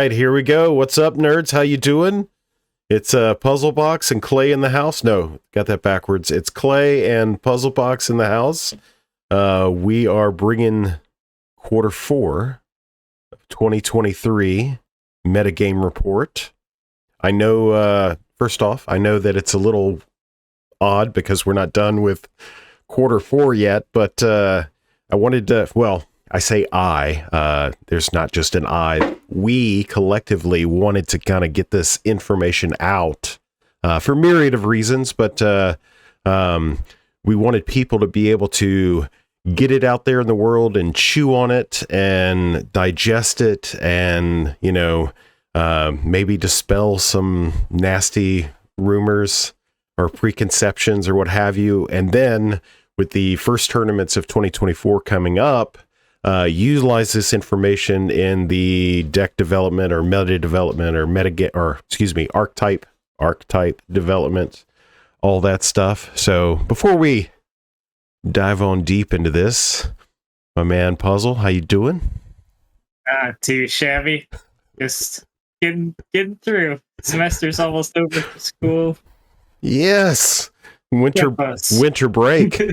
right, here we go. What's up, nerds? How you doing? It's Puzzle Box and Clay in the house. No, got that backwards. It's Clay and Puzzle Box in the house. We are bringing quarter 4 of 2023 Metagame report. I know, first off, I know that it's a little odd because we're not done with quarter 4 yet, but I wanted to, well, I say there's not just an I. We collectively wanted to kind of get this information out for myriad of reasons, but we wanted people to be able to get it out there in the world and chew on it and digest it and, you know, maybe dispel some nasty rumors or preconceptions or what have you. And then with the first tournaments of 2024 coming up, utilize this information in the deck development or meta development or archetype development, all that stuff. So before we dive on deep into this, my man Puzzle, how you doing? Too shabby. Just getting through. Semester's almost over for school. Yes, winter break.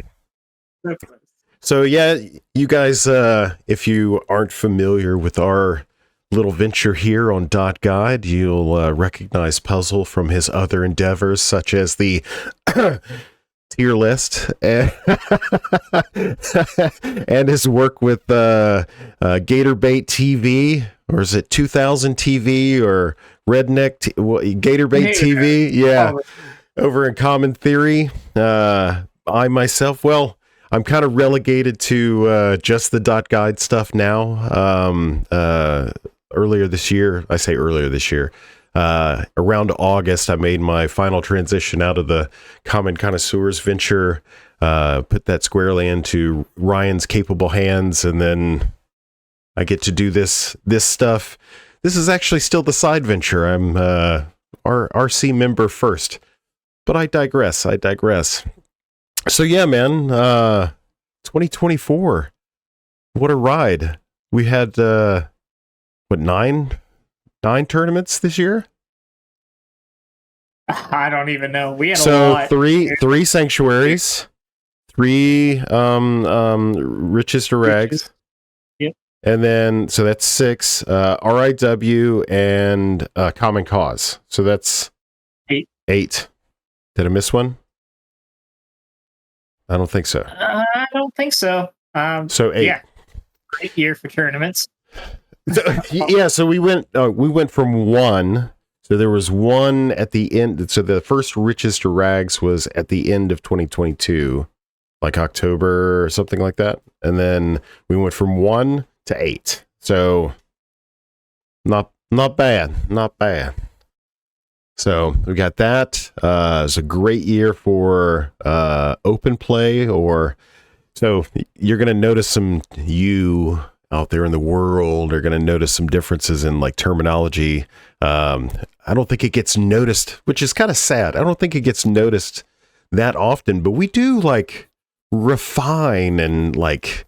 So yeah, you guys, if you aren't familiar with our little venture here on Dot Guide, you'll recognize Puzzle from his other endeavors, such as the tier list and, and his work with Gatorbait TV, or is it 2000 TV or Redneck Gatorbait TV? Yeah, over in Common Theory. I myself, well, I'm kind of relegated to just the Dot Guide stuff now. Earlier this year, around August, I made my final transition out of the Common Connoisseurs venture, put that squarely into Ryan's capable hands, and then I get to do this stuff. This is actually still the side venture. I'm RC member first, but I digress. So yeah, man, 2024, what a ride. We had, nine tournaments this year? I don't even know. We had a lot. three sanctuaries, 3 riches to rags. Yep. And then, so that's 6, RIW and common cause. So that's 8. Did I miss one? I don't think so. I don't think so. So 8. Yeah, great year for tournaments. So we went from 1. So there was 1 at the end. So the first riches to rags was at the end of 2022, like October or something like that. And then we went from 1 to 8. So not bad. So we got that. It was a great year for open play, so you're going to notice you out there in the world are going to notice some differences in like terminology. I don't think it gets noticed, which is kind of sad. I don't think it gets noticed that often, but we do like refine and like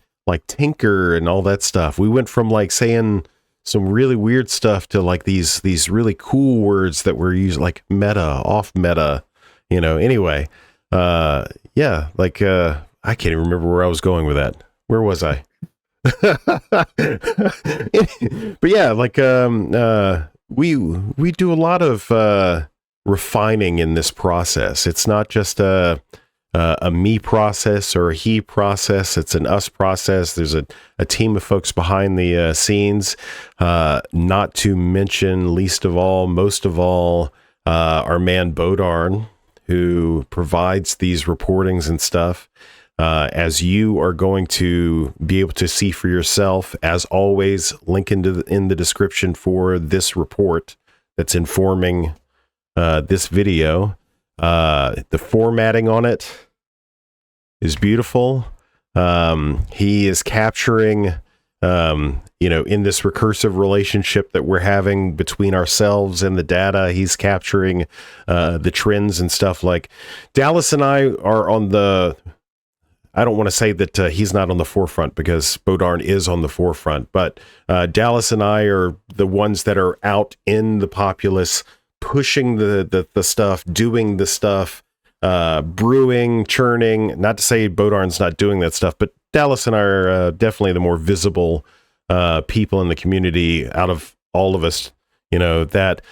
tinker and all that stuff. We went from like saying some really weird stuff to like these really cool words that were used, like meta, off meta, you know. Anyway, I can't even remember where I was going with that. Where was I? But yeah, like we do a lot of refining in this process. It's not just a me process or a he process. It's an us process. There's a team of folks behind the scenes, not to mention most of all, our man Bodarnn, who provides these reportings and stuff, as you are going to be able to see for yourself. As always, link in the description for this report that's informing this video. The formatting on it is beautiful. He is capturing, in this recursive relationship that we're having between ourselves and the data, he's capturing the trends and stuff. Like Dallas and I are on the I don't want to say that he's not on the forefront, because Bodarnn is on the forefront, but Dallas and I are the ones that are out in the populace, pushing the stuff, doing the stuff, brewing, churning. Not to say Bodarnn's not doing that stuff, but Dallas and I are definitely the more visible people in the community out of all of us. That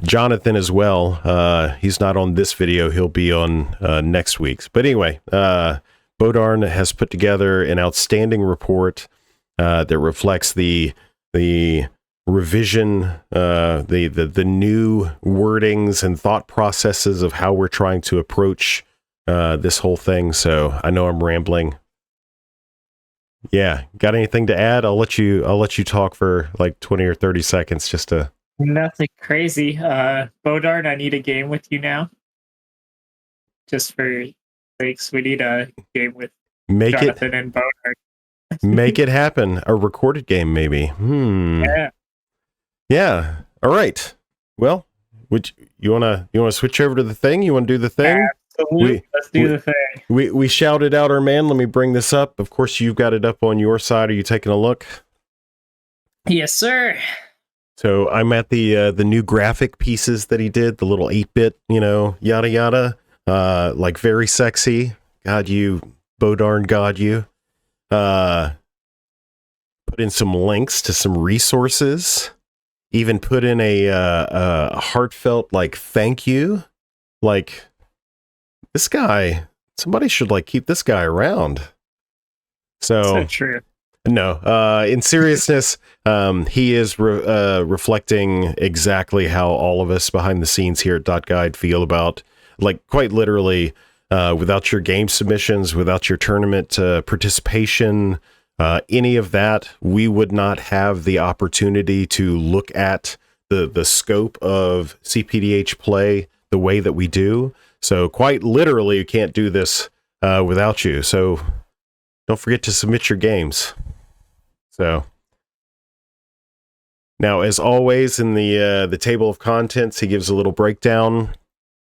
Jonathan as well. He's not on this video. He'll be on next week's. But anyway, Bodarnn has put together an outstanding report that reflects the revision, the new wordings and thought processes of how we're trying to approach this whole thing. So I know I'm rambling. Yeah, got anything to add? I'll let you talk for like 20 or 30 seconds just to. Nothing crazy. Bodarnn, I need a game with you now. Just for sakes, we need a game with Jonathan and Bodarnn. Make it happen. A recorded game, maybe. Yeah. All right. Well, you wanna switch over to the thing? You want to do the thing? Absolutely. Let's do the thing. We shouted out our man. Let me bring this up. Of course, you've got it up on your side. Are you taking a look? Yes, sir. So I'm at the new graphic pieces that he did, the little 8-bit, yada yada, like very sexy. God, you Bodarnn, God, you. Put in some links to some resources. Even put in a heartfelt like thank you. Like, this guy, somebody should like keep this guy around. So true. No, in seriousness, he is reflecting exactly how all of us behind the scenes here at .guide feel about, like, quite literally, without your game submissions, without your tournament participation, any of that, we would not have the opportunity to look at the scope of cPDH play the way that we do. So quite literally, you can't do this without you. So don't forget to submit your games. So now, as always, in the table of contents, he gives a little breakdown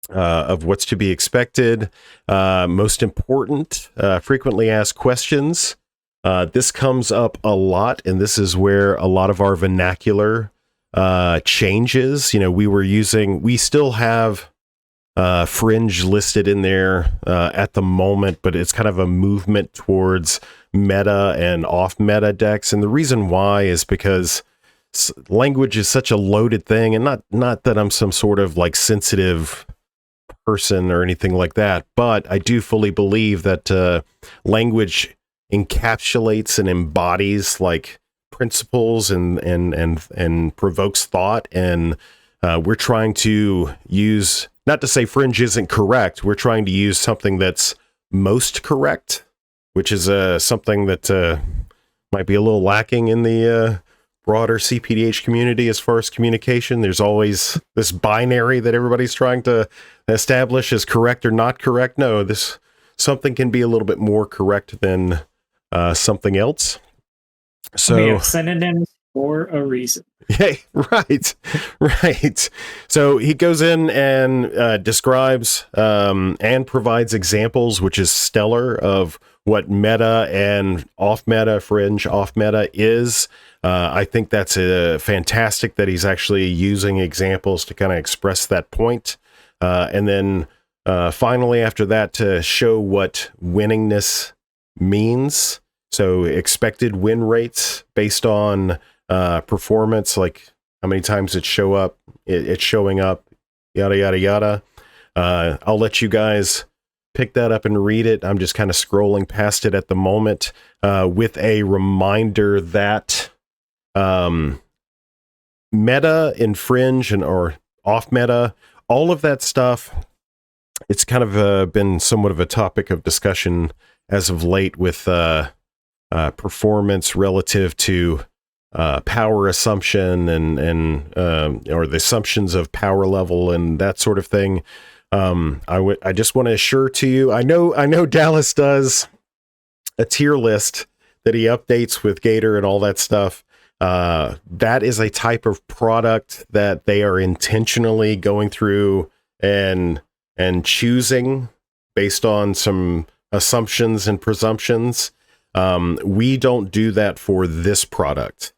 of what's to be expected. Most important, frequently asked questions. This comes up a lot, and this is where a lot of our vernacular changes. We still have Fringe listed in there at the moment, but it's kind of a movement towards meta and off meta decks. And the reason why is because language is such a loaded thing, and not that I'm some sort of like sensitive person or anything like that, but I do fully believe that language encapsulates and embodies like principles and provokes thought. And we're trying to use, not to say Fringe isn't correct, we're trying to use something that's most correct, which is something that might be a little lacking in the broader cPDH community as far as communication. There's always this binary that everybody's trying to establish as correct or not correct. No, something can be a little bit more correct than something else. So we have synonyms for a reason. Yeah, right. So he goes in and describes and provides examples, which is stellar, of what meta and off-meta, Fringe, off-meta is. I think that's fantastic that he's actually using examples to kind of express that point. And then finally, after that, to show what winningness means. So expected win rates based on performance, like how many times it's showing up, yada, yada, yada. I'll let you guys pick that up and read it. I'm just kind of scrolling past it at the moment with a reminder that meta and Fringe or off meta, all of that stuff, it's kind of been somewhat of a topic of discussion as of late with performance relative to power assumption and or the assumptions of power level and that sort of thing. I just want to assure to you, I know Dallas does a tier list that he updates with Gator and all that stuff. That is a type of product that they are intentionally going through and choosing based on some assumptions and presumptions. We don't do that for this product.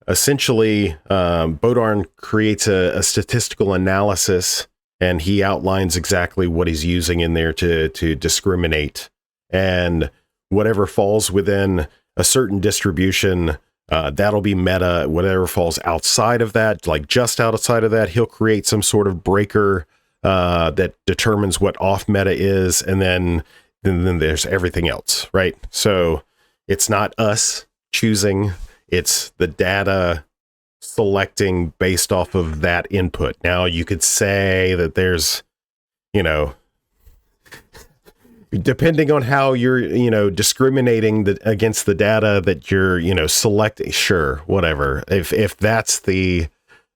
Essentially, Bodarnn creates a statistical analysis, and he outlines exactly what he's using in there to discriminate. And whatever falls within a certain distribution, that'll be meta. Whatever falls outside of that, like just outside of that, he'll create some sort of breaker that determines what off meta is, and then there's everything else, right? So it's not us choosing. It's the data selecting based off of that input. Now, you could say that there's, depending on how you're, discriminating against the data that you're, selecting, sure, whatever. If that's the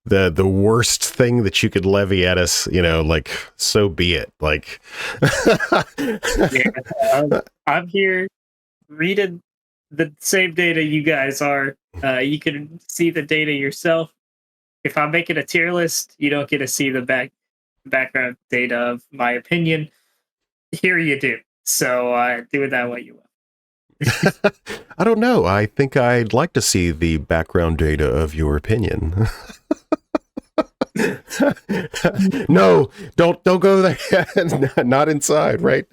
worst thing that you could levy at us, like, so be it. Like, yeah, I'm here reading the same data you guys are. You can see the data yourself. If I'm making a tier list, you don't get to see the background data of my opinion. Here you do. So do with that what you will. I don't know. I think I'd like to see the background data of your opinion. No, don't go there. Not inside, right?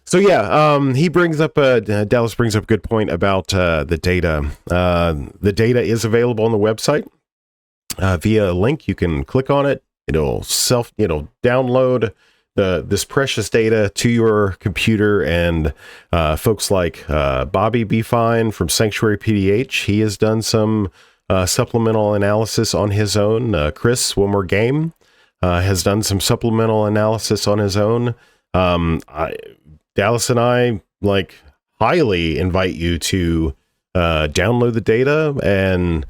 So yeah, he brings up Dallas brings up a good point about the data. The data is available on the website via a link. You can click on it. It'll download this precious data to your computer. And folks like Bobby B. Fine from Sanctuary PDH, he has done some supplemental analysis on his own. Chris, One More Game, has done some supplemental analysis on his own. Dallas and I highly invite you to download the data and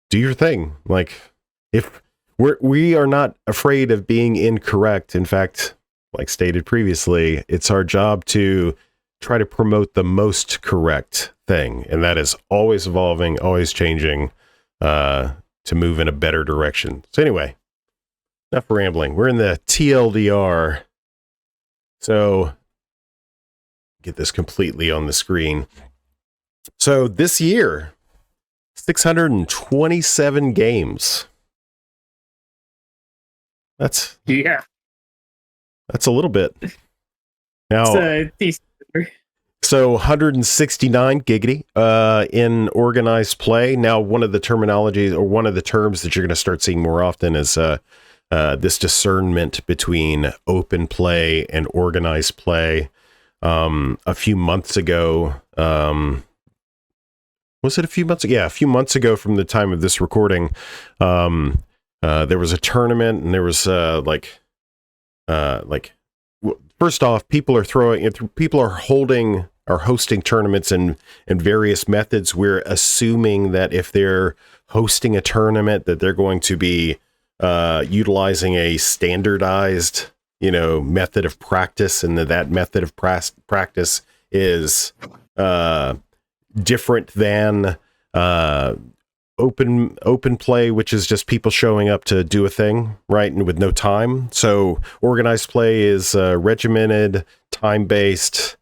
do your thing. If we are not afraid of being incorrect. In fact, like stated previously, it's our job to try to promote the most correct thing, and that is always evolving, always changing, to move in a better direction. So anyway, enough rambling. We're in the TLDR. So get this completely on the screen. So this year, 627 games. That's a little bit. Now, so 169 giggity in organized play. Now, one of the terminologies or one of the terms that you're going to start seeing more often is this discernment between open play and organized play. A few months ago, was it a few months ago? Yeah, a few months ago from the time of this recording, there was a tournament, and there was first off, people are hosting tournaments in various methods. We're assuming that if they're hosting a tournament, that they're going to be utilizing a standardized, method of practice, and that method of practice is different than open play, which is just people showing up to do a thing, right, and with no time. So organized play is regimented, time-based.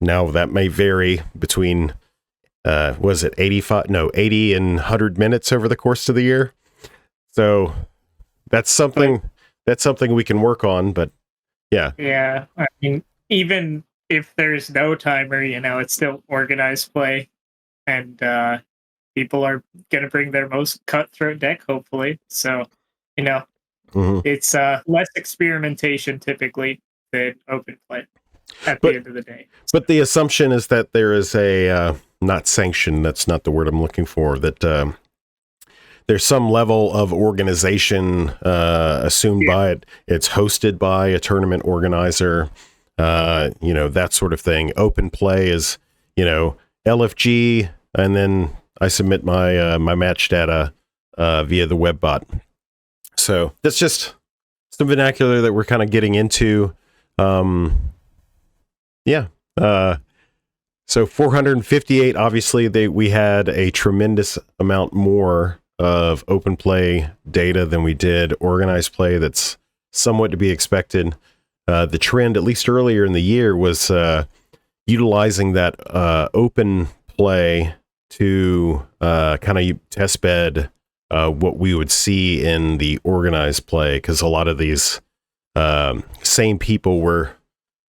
Now that may vary between 80 and 100 minutes over the course of the year. So that's something we can work on. But yeah, I mean, even if there's no timer, it's still organized play, and people are going to bring their most cutthroat deck, hopefully. So, it's less experimentation typically than open play at the end of the day. But the assumption is that there is a, not sanction, that's not the word I'm looking for, that there's some level of organization assumed by it. It's hosted by a tournament organizer, that sort of thing. Open play is, LFG, and then I submit my match data via the web bot. So that's just some vernacular that we're kind of getting into. So 458, obviously we had a tremendous amount more of open play data than we did organized play. That's somewhat to be expected. the trend, at least earlier in the year, was utilizing that open play to kind of test bed what we would see in the organized play, because a lot of these same people were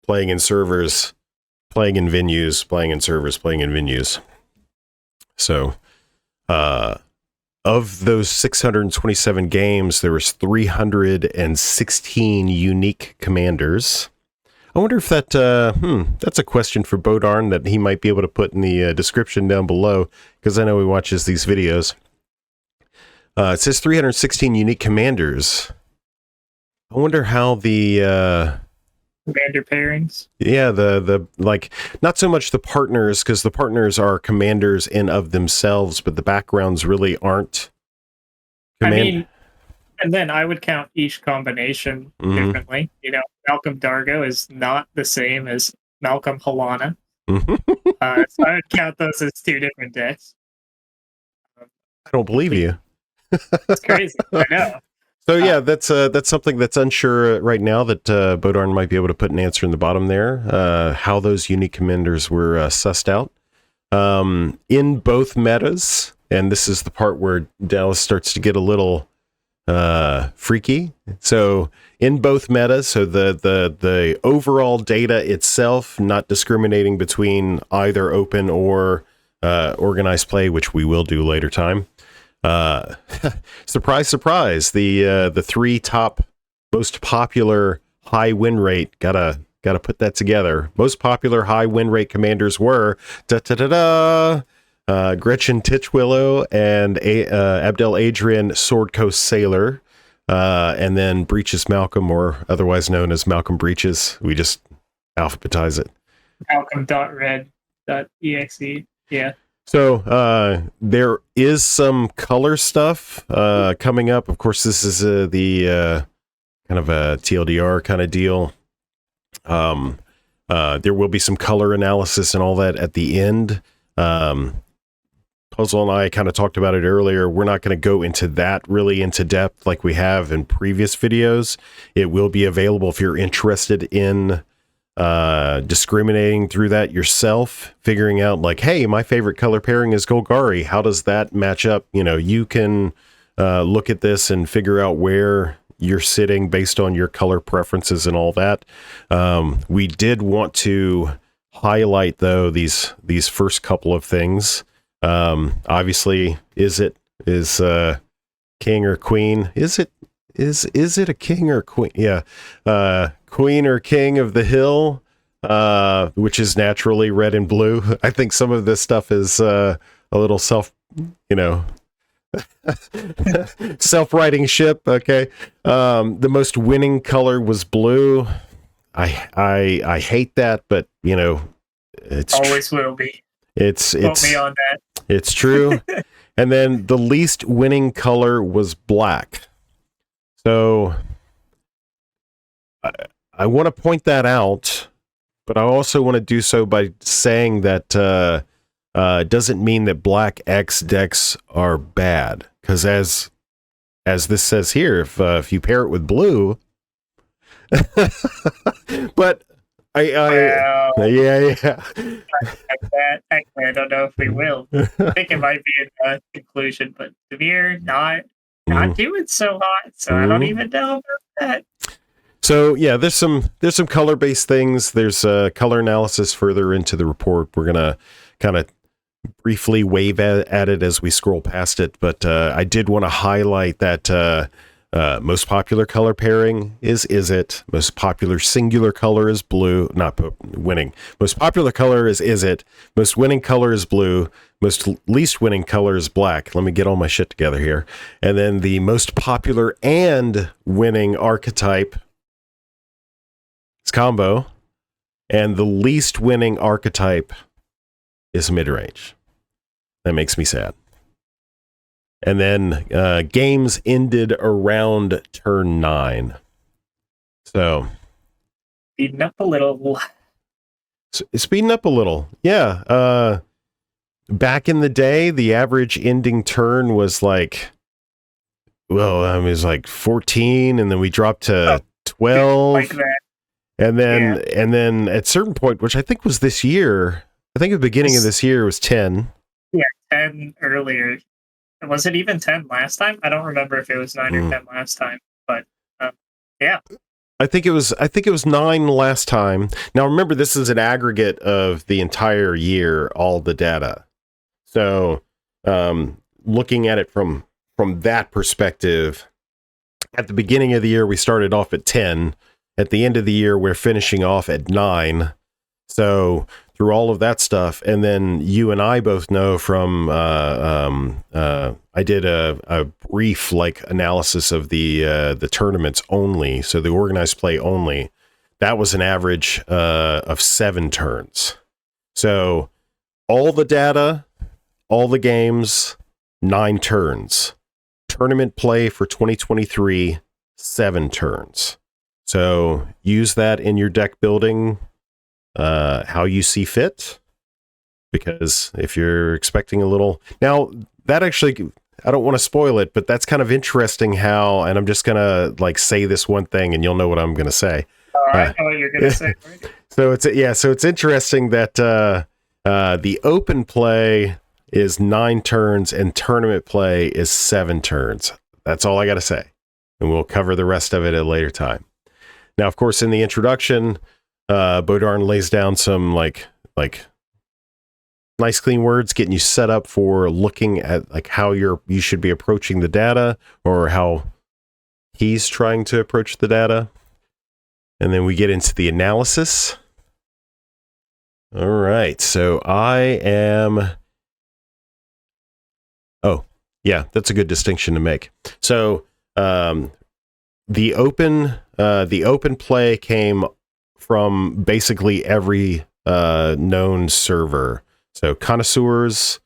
playing in servers, playing in venues, playing in servers, playing in venues. So of those 627 games, there was 316 unique commanders. I wonder if that's a question for Bodarnn that he might be able to put in the description down below, because I know he watches these videos. It says 316 unique commanders. I wonder how the commander pairings. Yeah, the like, not so much the partners, because the partners are commanders in of themselves, but the backgrounds really aren't. I mean, and then I would count each combination differently. You know, Malcolm Dargo is not the same as Malcolm Halana. So I would count those as two different decks. I don't believe you. It's crazy. I know. So yeah, that's something that's unsure right now, that Bodarnn might be able to put an answer in the bottom there, how those unique commanders were sussed out. In both metas, and this is the part where Dallas starts to get a little freaky. So in both metas, so the overall data itself, not discriminating between either open or organized play, which we will do later time. Surprise, surprise, the three top most popular high win rate, gotta put that together. Most popular high win rate commanders were Gretchen Titchwillow and Abdel Adrian Sword Coast Sailor, and then Breaches Malcolm, or otherwise known as Malcolm Breaches. We just alphabetize it. Malcolm.red.exe. Yeah. So there is some color stuff coming up. Of course, this is the kind of a TLDR kind of deal. There will be some color analysis and all that at the end. Puzzle and I kind of talked about it earlier. We're not going to go into that really into depth like we have in previous videos. It will be available if you're interested in discriminating through that yourself, figuring out like, hey, my favorite color pairing is Golgari. How does that match up? You know, you can look at this and figure out where you're sitting based on your color preferences and all that. We did want to highlight though these first couple of things. Obviously, is king or queen? Is it a king or queen? Yeah. Queen or king of the hill, which is naturally red and blue. I think some of this stuff is a little self-writing ship. Okay. The most winning color was blue. I hate that, but you know, it's always will be. It's Quote me on that. It's true. And then the least winning color was black. So I want to point that out, but I also want to do so by saying that doesn't mean that black X decks are bad, because as this says here, if you pair it with blue, but yeah. Actually, I don't know if we will. I think it might be a conclusion, but Devere not doing so hot, so I don't even know about that. So yeah, there's some color-based things. There's color analysis further into the report. We're gonna kind of briefly wave at it as we scroll past it, but I did want to highlight that most popular color pairing is it. Most popular singular color is blue. Not winning. Most popular color is it. Most winning color is blue. Most least winning color is black. Let me get all my shit together here. And then the most popular and winning archetype is combo, and the least winning archetype is mid-range. That makes me sad. And then games ended around turn 9. So speeding up a little. Speeding up a little. Yeah. Back in the day, the average ending turn was like, well, it was like 14, and then we dropped to 12. Like that. And then at certain point, which I think was this year, I think at the beginning of this year was 10. Yeah, 10 earlier. Was it even 10 last time? I don't remember if it was 9 or 10 last time, but yeah. I think it was 9 last time. Now remember, this is an aggregate of the entire year, all the data. So looking at it from that perspective, at the beginning of the year we started off at 10. At the end of the year we're finishing off at 9. So through all of that stuff, and then you and I both know from I did a brief analysis of the tournaments only, so the organized play only. That was an average of 7 turns. So all the data, all the games, 9 turns. Tournament play for 2023, 7 turns. So use that in your deck building how you see fit, because if you're expecting a little, now that actually, I don't want to spoil it, but that's kind of interesting how, and I'm just gonna say this one thing and you'll know what I'm gonna say. I know what you're gonna say. Right? So it's interesting that the open play is 9 turns and tournament play is 7 turns. That's all I gotta say, and we'll cover the rest of it at a later time. Now, of course, in the introduction, Bodarnn lays down some like nice clean words, getting you set up for looking at how you should be approaching the data, or how he's trying to approach the data. And then we get into the analysis. All right, so that's a good distinction to make. So the open play came from basically every known server. So Connoisseurs,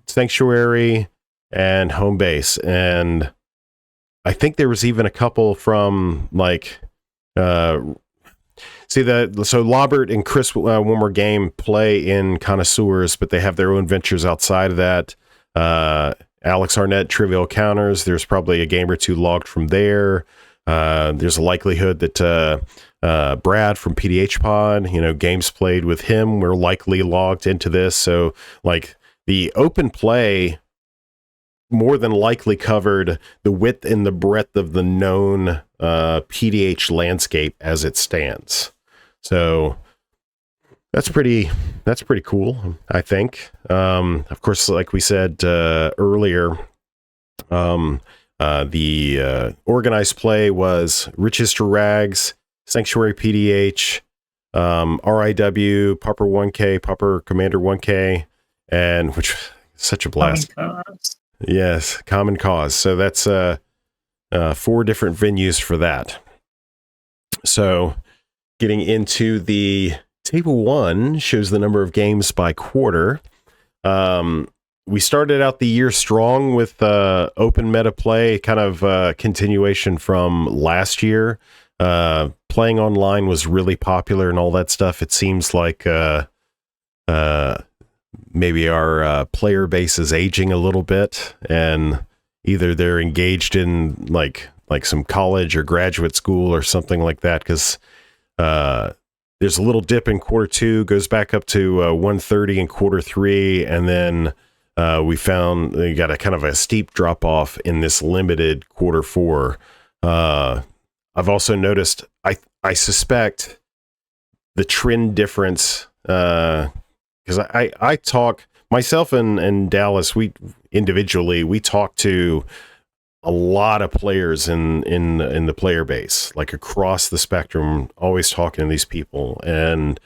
Sanctuary, and Home Base. And I think there was even a couple from so Lobert and Chris, one more game, play in Connoisseurs, but they have their own ventures outside of that. Alex Arnett, Trivial Counters, there's probably a game or two logged from there. There's a likelihood that Brad from PDH Pod, games played with him were likely logged into this. So the open play more than likely covered the width and the breadth of the known PDH landscape as it stands. So that's pretty cool, I think. Of course, like we said earlier, the organized play was Riches to Rags, Sanctuary PDH, RIW, Pauper 1K, Pauper Commander 1K, and which is such a blast. Yes, Common Cause. So that's 4 different venues for that. So getting into the table 1 shows the number of games by quarter. We started out the year strong with open meta play, kind of continuation from last year. Playing online was really popular and all that stuff. It seems like maybe our player base is aging a little bit, and either they're engaged in like some college or graduate school or something like that, because there's a little dip in quarter 2, goes back up to 130 in quarter 3, and then we found we got a kind of a steep drop off in this limited quarter 4. I've also noticed, I suspect the trend difference, because I talk, myself and Dallas, we individually talk to a lot of players in the player base, across the spectrum, always talking to these people. And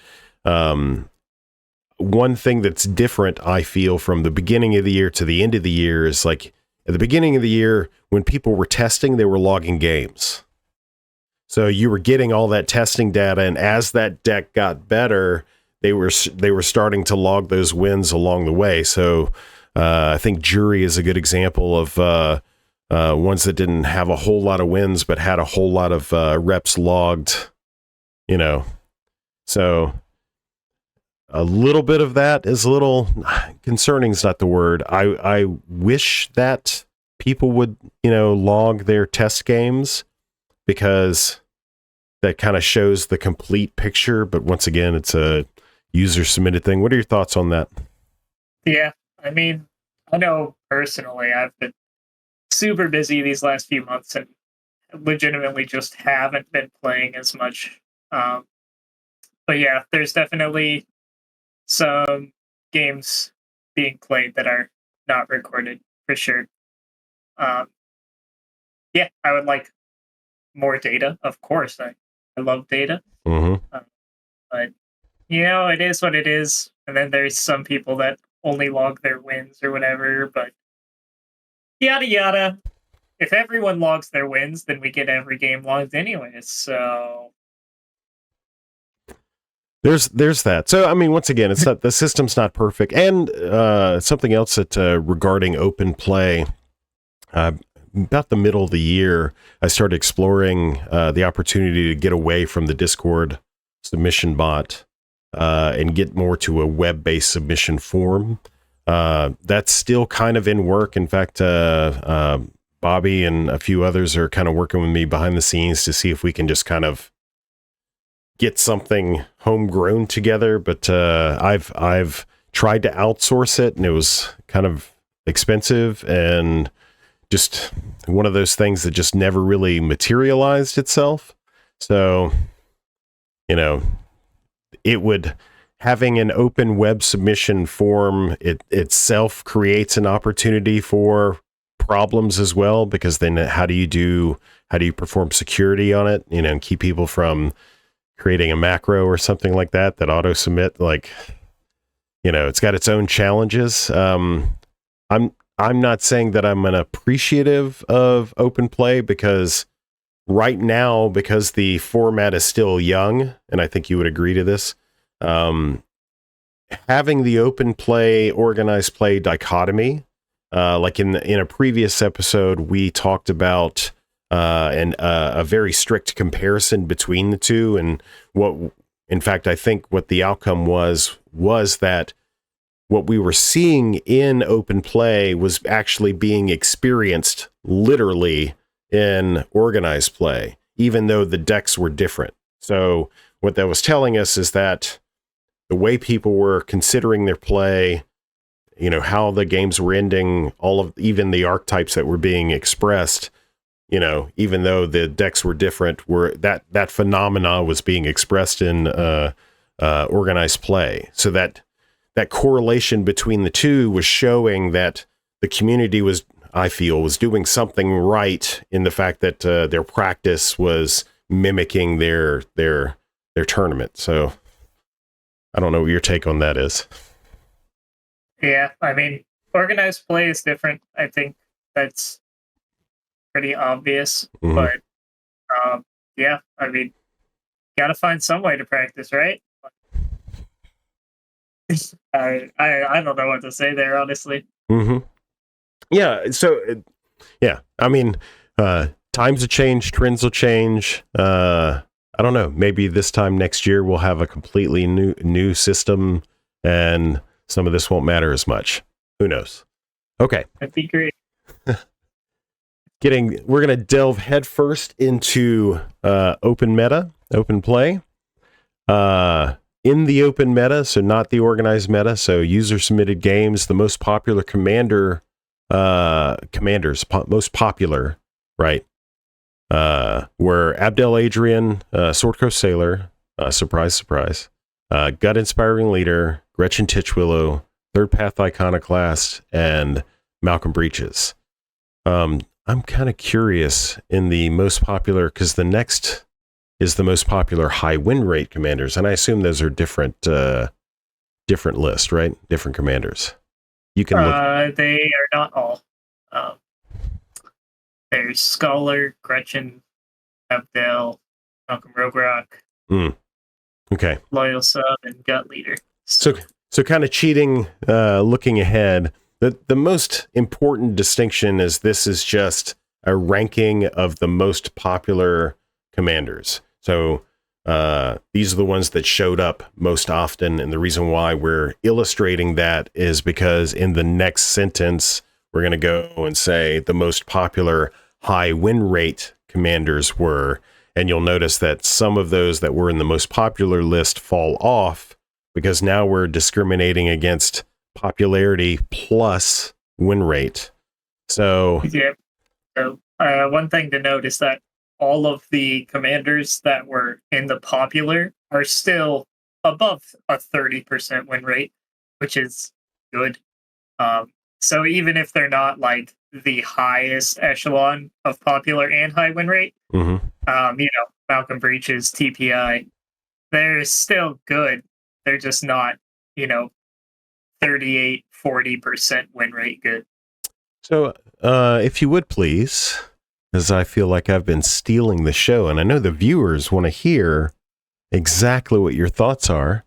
one thing that's different, I feel, from the beginning of the year to the end of the year is at the beginning of the year, when people were testing, they were logging games. So you were getting all that testing data, and as that deck got better, they were starting to log those wins along the way. So I think Jury is a good example of ones that didn't have a whole lot of wins, but had a whole lot of reps logged, So a little bit of that is a little concerning is not the word. I wish that people would, log their test games, because that kind of shows the complete picture. But once again, it's a user submitted thing. What are your thoughts on that? Yeah, I mean, I know personally I've been super busy these last few months and legitimately just haven't been playing as much. But yeah, there's definitely some games being played that are not recorded for sure. Um, yeah, I would like more data, of course. I love data, Mm-hmm. but it is what it is. And then there's some people that only log their wins or whatever. But yada yada. If everyone logs their wins, then we get every game logged anyways. So There's that. So I mean, once again, it's not, the system's not perfect. And something else that regarding open play, about the middle of the year, I started exploring the opportunity to get away from the Discord submission bot and get more to a web-based submission form. That's still kind of in work. In fact, Bobby and a few others are kind of working with me behind the scenes to see if we can just kind of get something homegrown together. But I've tried to outsource it, and it was kind of expensive and just one of those things that just never really materialized itself. So, having an open web submission form, it itself creates an opportunity for problems as well, because then how do you perform security on it, and keep people from creating a macro or something like that auto submit, it's got its own challenges. I'm not saying that I'm an appreciative of open play, because right now, because the format is still young, and I think you would agree to this, having the open play, organized play dichotomy, like in a previous episode, we talked about a very strict comparison between the two, and in fact, I think what the outcome was that what we were seeing in open play was actually being experienced literally in organized play, even though the decks were different. So what that was telling us is that the way people were considering their play, how the games were ending, even the archetypes that were being expressed, even though the decks were different, that phenomena was being expressed in organized play. So that correlation between the two was showing that the community was doing something right in the fact that their practice was mimicking their tournament. So I don't know what your take on that is. yeah, I mean, organized play is different. I think that's pretty obvious. Mm-hmm. But yeah, I mean, gotta find some way to practice, right? I don't know what to say there, honestly. Mm-hmm. Yeah. So, yeah. I mean, times will change, trends will change. I don't know. Maybe this time next year we'll have a completely new system, and some of this won't matter as much. Who knows? Okay. That'd be great. We're gonna delve headfirst into open play. In the open meta, so not the organized meta, so user submitted games, the most popular most popular, right? Were Abdel Adrian, Sword Coast Sailor, surprise, surprise, Gut Inspiring Leader, Gretchen Titchwillow, Third Path Iconoclast, and Malcolm Breaches. I'm kind of curious in the most popular, because the next is the most popular high win rate commanders, and I assume those are different lists, right? Different commanders. You can look. They are not all. There's Scholar, Gretchen, Abdel, Malcolm Rogrock, Okay. Loyal Sub, and Gut Leader. So kind of cheating, looking ahead. The most important distinction is this is just a ranking of the most popular commanders. So these are the ones that showed up most often, and the reason why we're illustrating that is because in the next sentence we're going to go and say the most popular high win rate commanders were, And you'll notice that some of those that were in the most popular list fall off because now we're discriminating against popularity plus win rate. So, Yeah. So one thing to note is that all of the commanders that were in the popular are still above a 30% win rate, which is good. So even if they're not like the highest echelon of popular and high win rate, mhm. Malcolm Breach's TPI, they're still good. They're just not, 38, 40% win rate good. So, if you would please, as I feel like I've been stealing the show, and I know the viewers want to hear exactly what your thoughts are.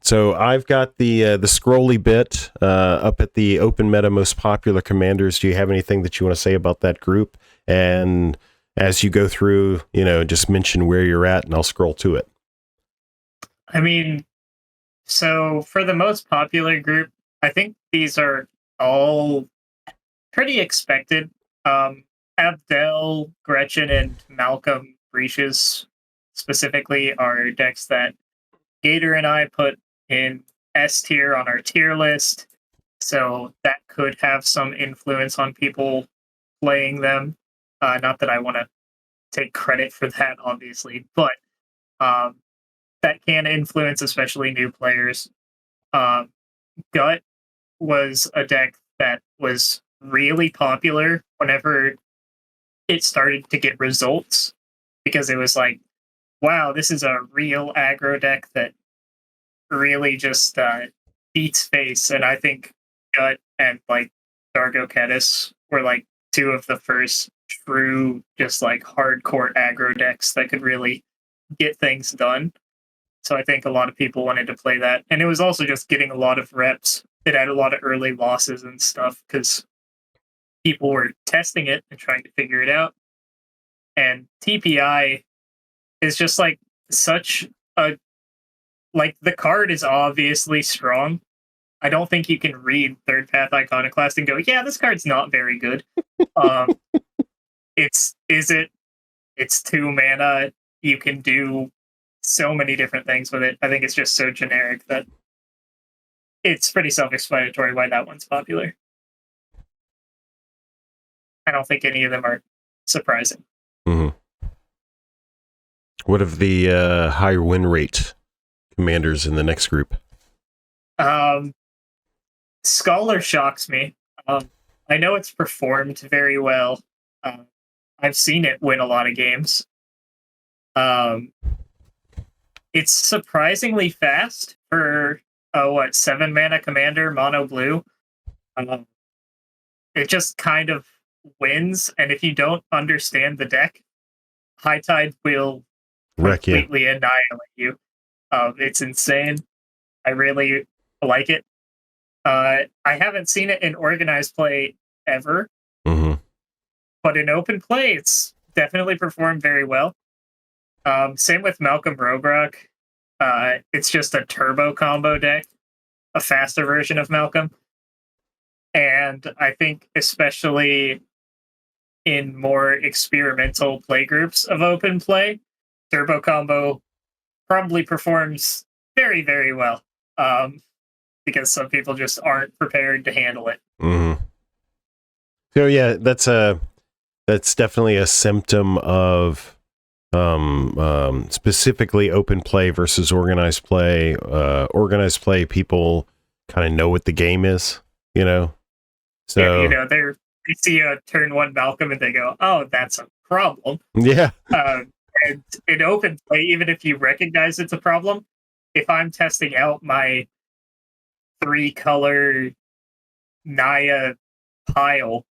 So I've got the scrolly bit up at the open meta most popular commanders. Do you have anything that you want to say about that group? And as you go through, just mention where you're at, and I'll scroll to it. I mean, so for the most popular group, I think these are all pretty expected. Abdel, Gretchen, and Malcolm Breaches specifically are decks that Gator and I put in S tier on our tier list. So that could have some influence on people playing them. Not that I want to take credit for that, obviously, but that can influence especially new players. Gut was a deck that was really popular whenever it started to get results because it was like, wow, this is a real aggro deck that really just beats face. And I think Gut and like Dargo Kedis were like two of the first true, just like hardcore aggro decks that could really get things done. So I think a lot of people wanted to play that. And it was also just getting a lot of reps. It had a lot of early losses and stuff because people were testing it and trying to figure it out. And TPI is just like such a, like, the card is obviously strong. I don't think you can read Third Path Iconoclast and go, yeah, this card's not very good. It's 2 mana. You can do so many different things with it. I think it's just so generic that it's pretty self-explanatory why that one's popular. I don't think any of them are surprising. Mm-hmm. What of the higher win rate commanders in the next group? Scholar shocks me. I know it's performed very well. I've seen it win a lot of games. It's surprisingly fast for 7 mana commander mono blue. It just kind of wins, and if you don't understand the deck, High Tide will completely annihilate you. It's insane. I really like it. I haven't seen it in organized play ever, but in open play, it's definitely performed very well. Same with Malcolm Robrock. It's just a turbo combo deck, a faster version of Malcolm. And I think especially in more experimental play groups of open play, turbo combo probably performs very, very well. Because some people just aren't prepared to handle it. Mm-hmm. So yeah, that's definitely a symptom of specifically open play versus organized play. Organized play, people kind of know what the game is, So yeah, they see a turn 1 Malcolm and they go, "Oh, that's a problem." Yeah. And in open play, even if you recognize it's a problem, if I'm testing out my 3-color Naya pile,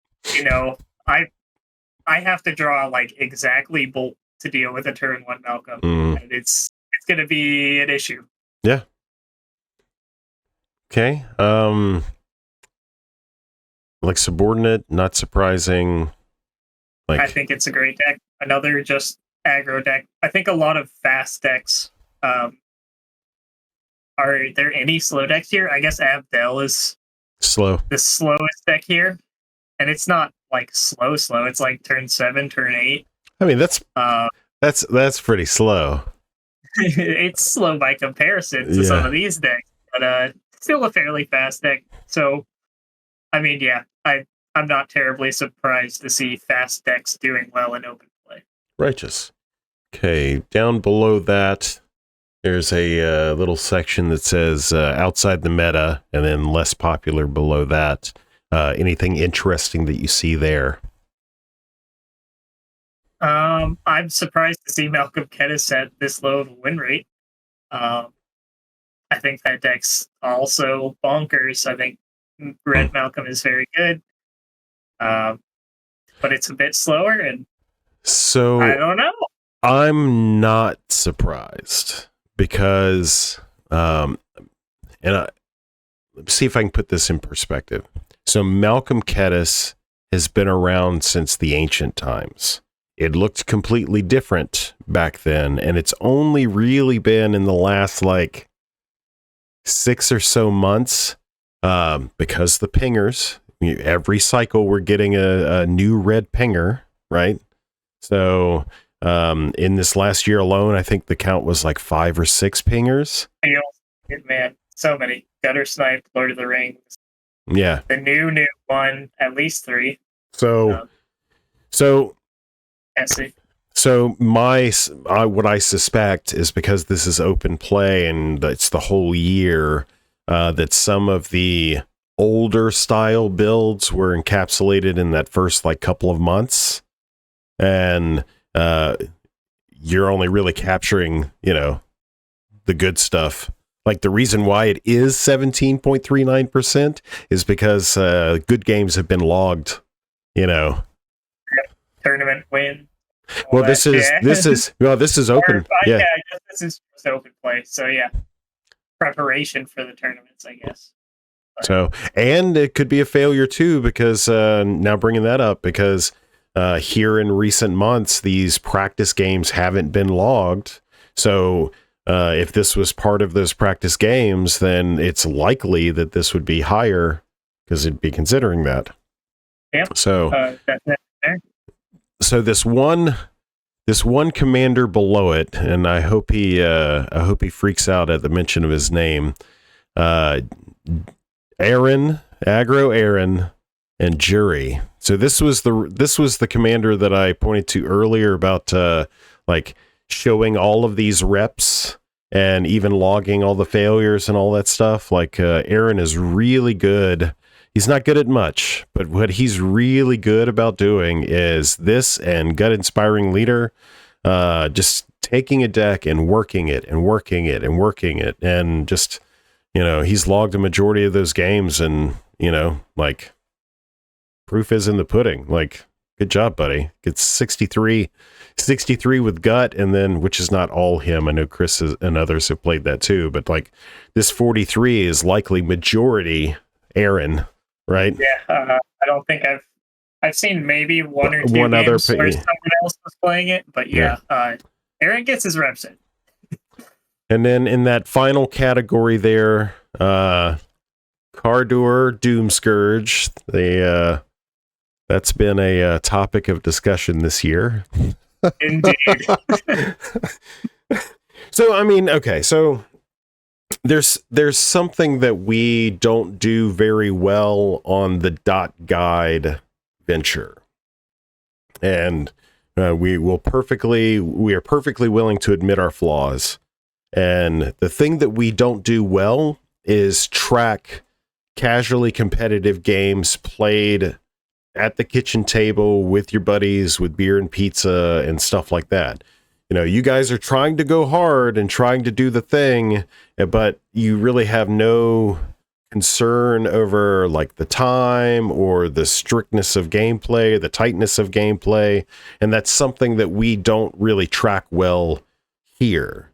I have to draw like exactly Bolt to deal with a turn 1 Malcolm, and it's going to be an issue. Yeah. Okay. Like Subordinate, not surprising. I think it's a great deck. Another just aggro deck. I think a lot of fast decks. Are there any slow decks here? I guess Abdel is slow. The slowest deck here, and it's not like slow. It's like turn 7, turn 8. I mean, that's pretty slow. It's slow by comparison to some of these decks, but still a fairly fast deck. So, I mean, yeah, I'm not terribly surprised to see fast decks doing well in open play. Righteous. Okay, down below that, there's a little section that says outside the meta, and then less popular below that. Anything interesting that you see there? I'm surprised to see Malcolm Kedis at this low of a win rate. I think that deck's also bonkers. I think Red Malcolm is very good, but it's a bit slower, and so I don't know. I'm not surprised because, and let's see if I can put this in perspective. So Malcolm Kedis has been around since the ancient times. It looked completely different back then, and it's only really been in the last 6 or so months because the pingers. Every cycle we're getting a new red pinger, right? So in this last year alone, I think the count was 5 or 6 pingers. Man, so many. Gutter Snipe, Lord of the Rings. Yeah. The new one, at least 3. So what I suspect is because this is open play and it's the whole year, that some of the older style builds were encapsulated in that first couple of months, and you're only really capturing the good stuff. The reason why it is 17.39% is because good games have been logged. Tournament win. Well, this is open. I guess this is just open play. So yeah, preparation for the tournaments, I guess. So, and it could be a failure too, because now bringing that up, because here in recent months, these practice games haven't been logged. So if this was part of those practice games, then it's likely that this would be higher because it'd be considering that. Yeah. So, definitely. So this one commander below it, and I hope he freaks out at the mention of his name. Aaron, and Jury. So this was the commander that I pointed to earlier about showing all of these reps and even logging all the failures and all that stuff. Aaron is really good. He's not good at much, but what he's really good about doing is this and Gut Inspiring Leader, just taking a deck and working it and working it and working it. And just, he's logged a majority of those games, and, proof is in the pudding. Good job, buddy. Gets 63 with Gut, and then, which is not all him. I know Chris and others have played that too, but this 43 is likely majority Aaron. Right. Yeah, I don't think I've seen maybe one or two games where someone else was playing it, but Aaron gets his reps in. And then in that final category there, Cardoor Doomscourge, that's been a topic of discussion this year. Indeed. So I mean, okay, so there's something that we don't do very well on the dot guide venture, and we are perfectly willing to admit our flaws. And the thing that we don't do well is track casually competitive games played at the kitchen table with your buddies with beer and pizza and stuff like that. You guys are trying to go hard and trying to do the thing, but you really have no concern over the time or the strictness of gameplay, the tightness of gameplay. And that's something that we don't really track well here.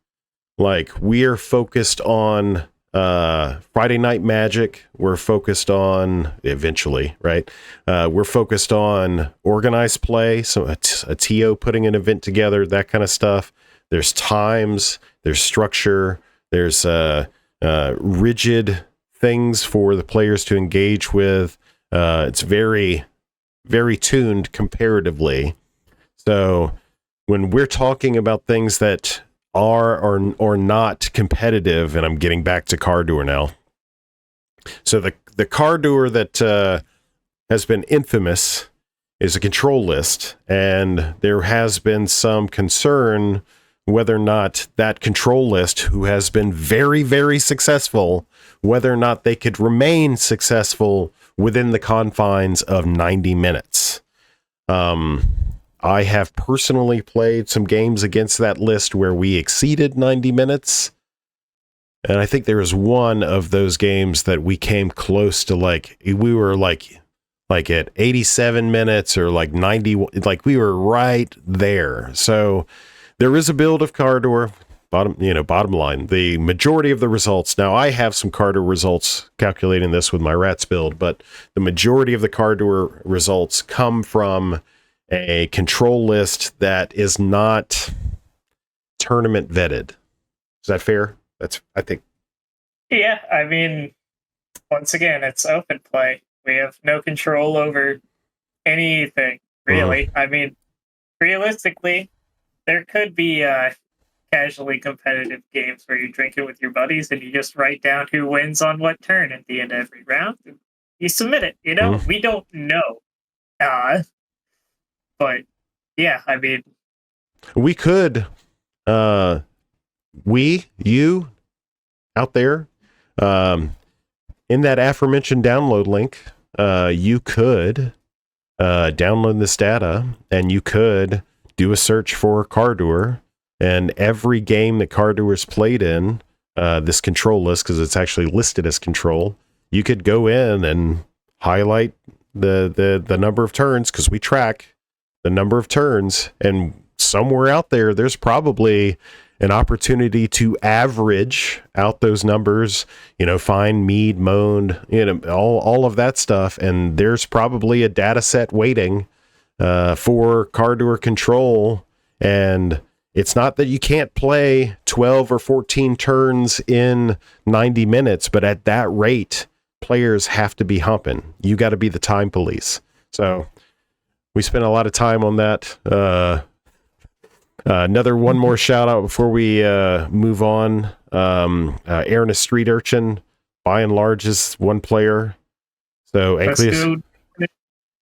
We are focused on Friday Night Magic. We're focused on eventually, right? We're focused on organized play. So a TO putting an event together, that kind of stuff. There's times, there's structure, there's rigid things for the players to engage with. It's very, very tuned comparatively. So when we're talking about things that are or not competitive, and I'm getting back to Cardoor now. So the Cardoor that has been infamous is a control list, and there has been some concern whether or not that control list, who has been very, very successful, whether or not they could remain successful within the confines of 90 minutes. I have personally played some games against that list where we exceeded 90 minutes. And I think there was one of those games that we came close to, like, we were like at 87 minutes or like 90, like we were right there. So there is a build of Cardoor. Bottom line, the majority of the results. Now, I have some Cardoor results calculating this with my rats build, but the majority of the Cardoor results come from a control list that is not tournament vetted. Is that fair? I think. Yeah, I mean, once again, it's open play. We have no control over anything, really. I mean, realistically, there could be casually competitive games where you drink it with your buddies and you just write down who wins on what turn at the end of every round. You submit it, We don't know. But, yeah, I mean... We could, you, out there, in that aforementioned download link, you could download this data, and you could do a search for Cardoor, and every game that Cardoor is played in, this control list, because it's actually listed as control, you could go in and highlight the number of turns, because we track the number of turns, and somewhere out there, there's probably an opportunity to average out those numbers, find mean, moan, all of that stuff. And there's probably a data set waiting for Cardoor control. And it's not that you can't play 12 or 14 turns in 90 minutes, but at that rate, players have to be humping. You got to be the time police. So we spent a lot of time on that. One more shout out before we move on. Aaron, a street urchin, by and large, is one player. So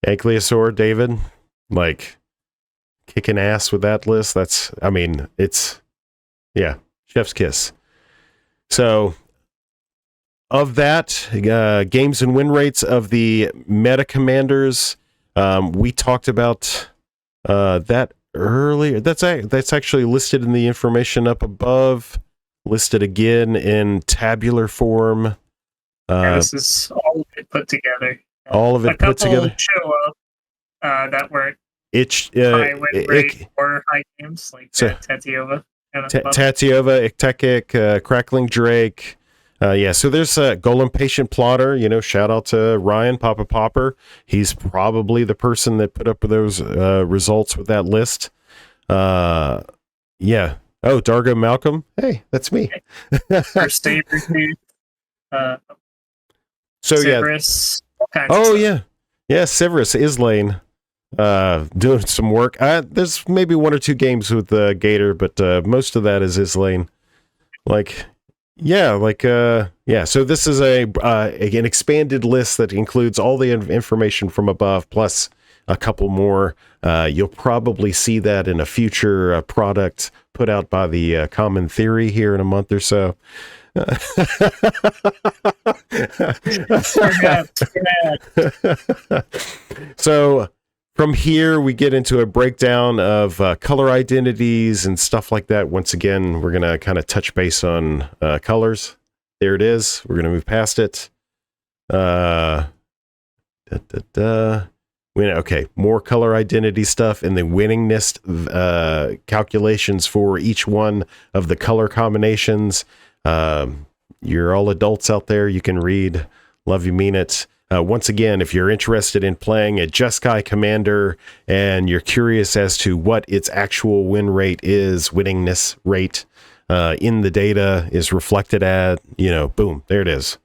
Ankylosaur, David, like kicking ass with that list. It's chef's kiss. So of that, games and win rates of the meta commanders, we talked about that earlier. That's actually listed in the information up above, listed again in tabular form. This is all of it put together. All of it put together. Show up that weren't high win rate or high games, like Tatiova. Tatiova, Iktekik, Crackling Drake. So there's Golem Patient Plotter, shout out to Ryan Papa Popper. He's probably the person that put up those results with that list. Oh, Dargo Malcolm. Hey, that's me. First Sabretooth. Severus. Severus is Lane. Doing some work. There's maybe one or two games with Gator, but most of that is Islane. So this is an expanded list that includes all the information from above, plus a couple more. You'll probably see that in a future product put out by the Common Theory here in a month or so. So from here, we get into a breakdown of color identities and stuff like that. Once again, we're going to kind of touch base on colors. There it is. We're going to move past it. More color identity stuff and the winningness calculations for each one of the color combinations. You're all adults out there. You can read. Love you, mean it. Once again, if you're interested in playing a Jeskai commander and you're curious as to what its actual win rate is, winningness rate in the data is reflected at, boom, there it is,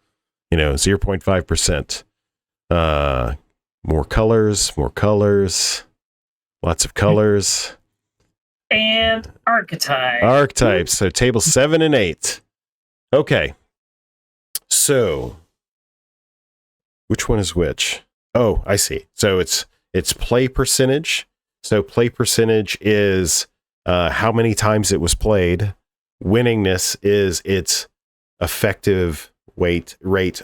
0.5%. More colors, lots of colors. And archetype. Archetypes. So table 7 and 8. Okay. So which one is which? Oh, I see. So it's play percentage. So play percentage is how many times it was played. Winningness is its effective rate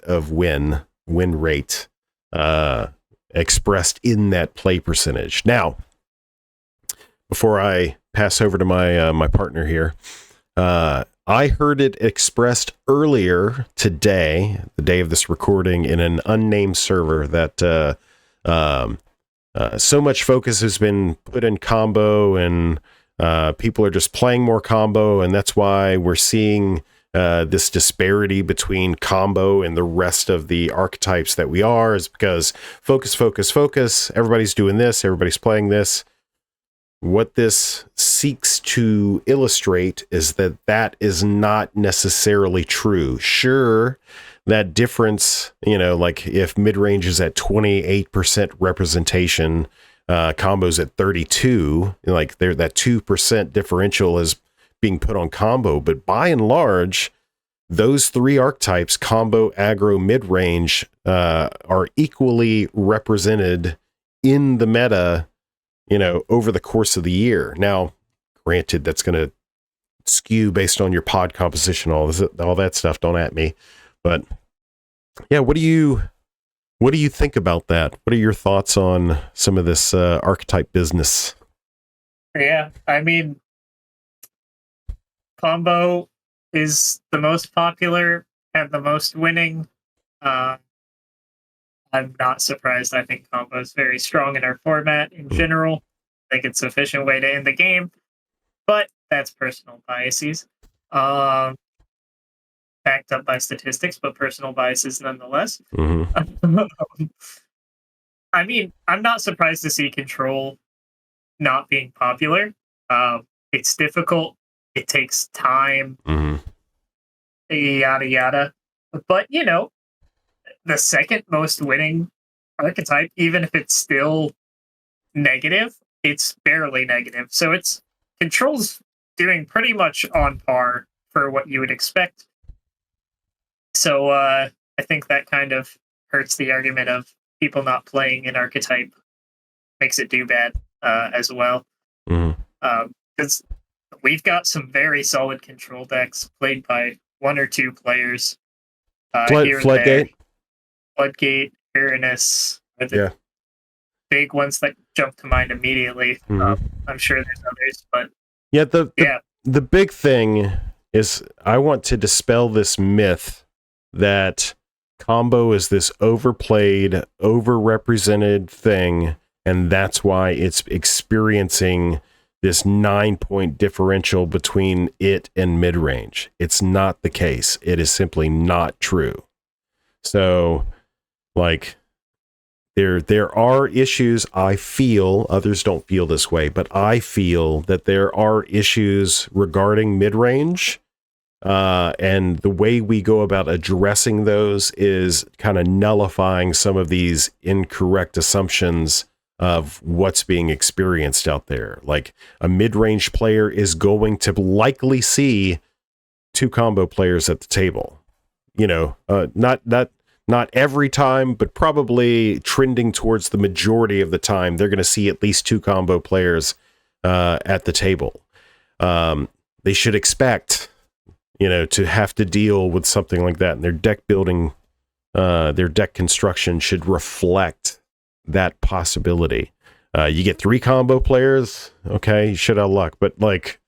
of win rate expressed in that play percentage. Now, before I pass over to my partner here, I heard it expressed earlier today, the day of this recording, in an unnamed server that so much focus has been put in combo, and people are just playing more combo, and that's why we're seeing this disparity between combo and the rest of the archetypes that we are, is because focus. Everybody's doing this. Everybody's playing this. What this seeks to illustrate is that is not necessarily true. Sure, that difference, like if mid-range is at 28% representation, combos at 32, like that 2% differential is being put on combo. But by and large, those three archetypes, combo, aggro, mid-range, are equally represented in the meta, over the course of the year. Now, granted, that's going to skew based on your pod composition, all that stuff. Don't at me. But yeah, what do you think about that? What are your thoughts on some of this archetype business? Yeah, I mean, combo is the most popular and the most winning. I'm not surprised. I think combo is very strong in our format in general. I think it's a efficient way to end the game, but that's personal biases. Backed up by statistics, but personal biases nonetheless. Mm-hmm. I mean, I'm not surprised to see control not being popular. It's difficult. It takes time. Mm-hmm. Yada yada. But the second most winning archetype, even if it's still negative, it's barely negative. So it's control's doing pretty much on par for what you would expect. So I think that kind of hurts the argument of people not playing an archetype, makes it do bad as well. Because we've got some very solid control decks played by one or two players here and there. Floodgate, Uranus are the big ones that jump to mind immediately. I'm sure there's others, but the big thing is I want to dispel this myth that combo is this overplayed, overrepresented thing, and that's why it's experiencing this 9-point differential between it and mid-range. It's not the case. It is simply not true. So, like, there are issues. I feel, others don't feel this way, but I feel that there are issues regarding mid-range, and the way we go about addressing those is kind of nullifying some of these incorrect assumptions of what's being experienced out there. Like, a mid-range player is going to likely see two combo players at the table. Not every time, but probably trending towards the majority of the time, they're going to see at least two combo players at the table. They should expect, to have to deal with something like that, and their deck building, their deck construction should reflect that possibility. You get three combo players, okay, you should have luck, but like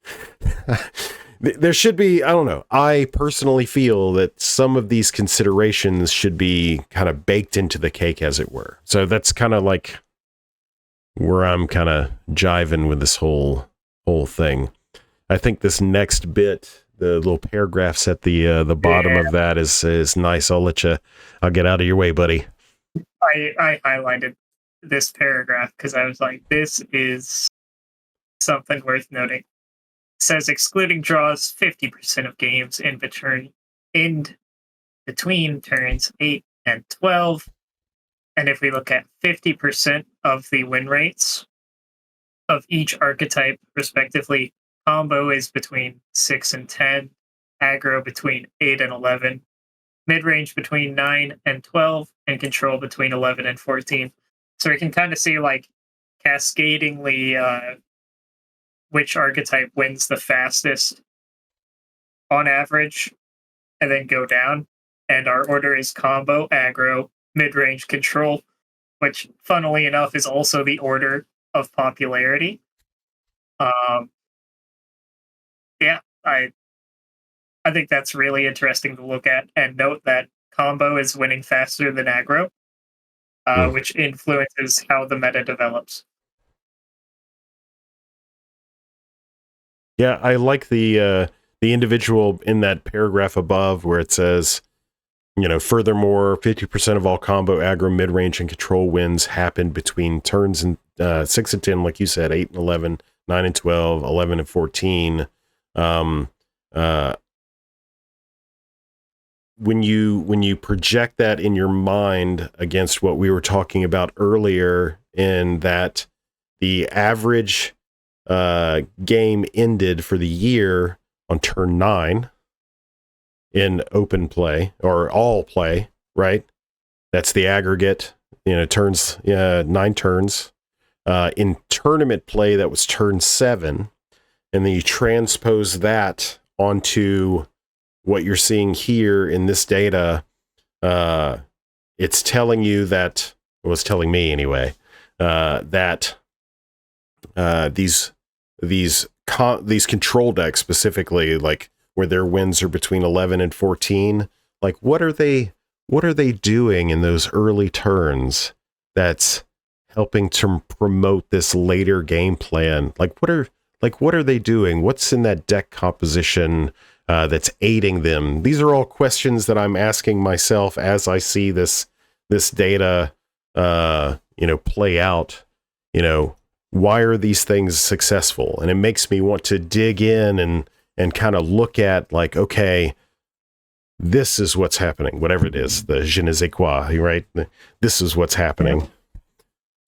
there should be, I don't know, I personally feel that some of these considerations should be kind of baked into the cake, as it were. So that's kind of like where I'm kind of jiving with this whole thing. I think this next bit, the little paragraphs at the bottom of that is nice. I'll get out of your way, buddy. I highlighted this paragraph because I was like, this is something worth noting. It says, excluding draws, 50% of games end between turns 8 and 12. And if we look at 50% of the win rates, of each archetype, respectively. Combo is between 6 and 10, aggro between 8 and 11, mid-range between 9 and 12, and control between 11 and 14. So we can kind of see like cascadingly which archetype wins the fastest on average, and then go down. And our order is combo, aggro, mid-range, control, which, funnily enough, is also the order of popularity. Yeah, I think that's really interesting to look at, and note that combo is winning faster than aggro, which influences how the meta develops. Yeah, I like the individual in that paragraph above where it says, furthermore, 50% of all combo, aggro, mid-range, and control wins happen between turns and 6 and 10, like you said, 8 and 11, 9 and 12, 11 and 14. When you project that in your mind against what we were talking about earlier, in that the average game ended for the year on turn 9 in open play or all play, right? That's the aggregate, turns, 9 turns. In tournament play, that was turn 7. And then you transpose that onto what you're seeing here in this data. It's telling you that, well, it's telling me anyway, that these control decks specifically, like where their wins are between 11 and 14, like what are they doing in those early turns that's helping to promote this later game plan? Like what are they doing? What's in that deck composition that's aiding them? These are all questions that I'm asking myself as I see this data play out. Why are these things successful? And it makes me want to dig in and kind of look at, like, okay, this is what's happening, whatever it is, the je ne sais quoi, right? This is what's happening.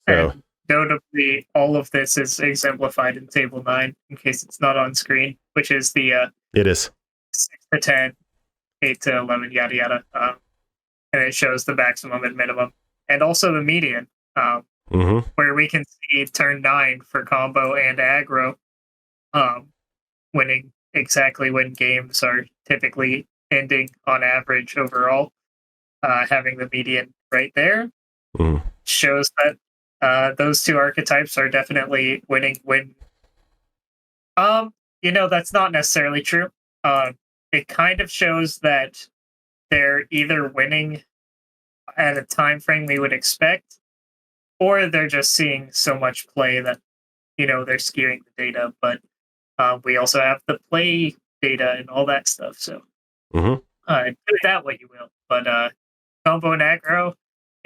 So, and notably, all of this is exemplified in Table 9, in case it's not on screen, which is the it is 6 to 10, 8 to 11, yada yada. And it shows the maximum and minimum, and also the median. Where we can see turn 9 for combo and aggro, winning exactly when games are typically ending on average overall. Having the median right there shows that those two archetypes are definitely winning when. That's not necessarily true. It kind of shows that they're either winning at a time frame we would expect, or they're just seeing so much play that, they're skewing the data. But we also have the play data and all that stuff. So do that what you will. But combo and aggro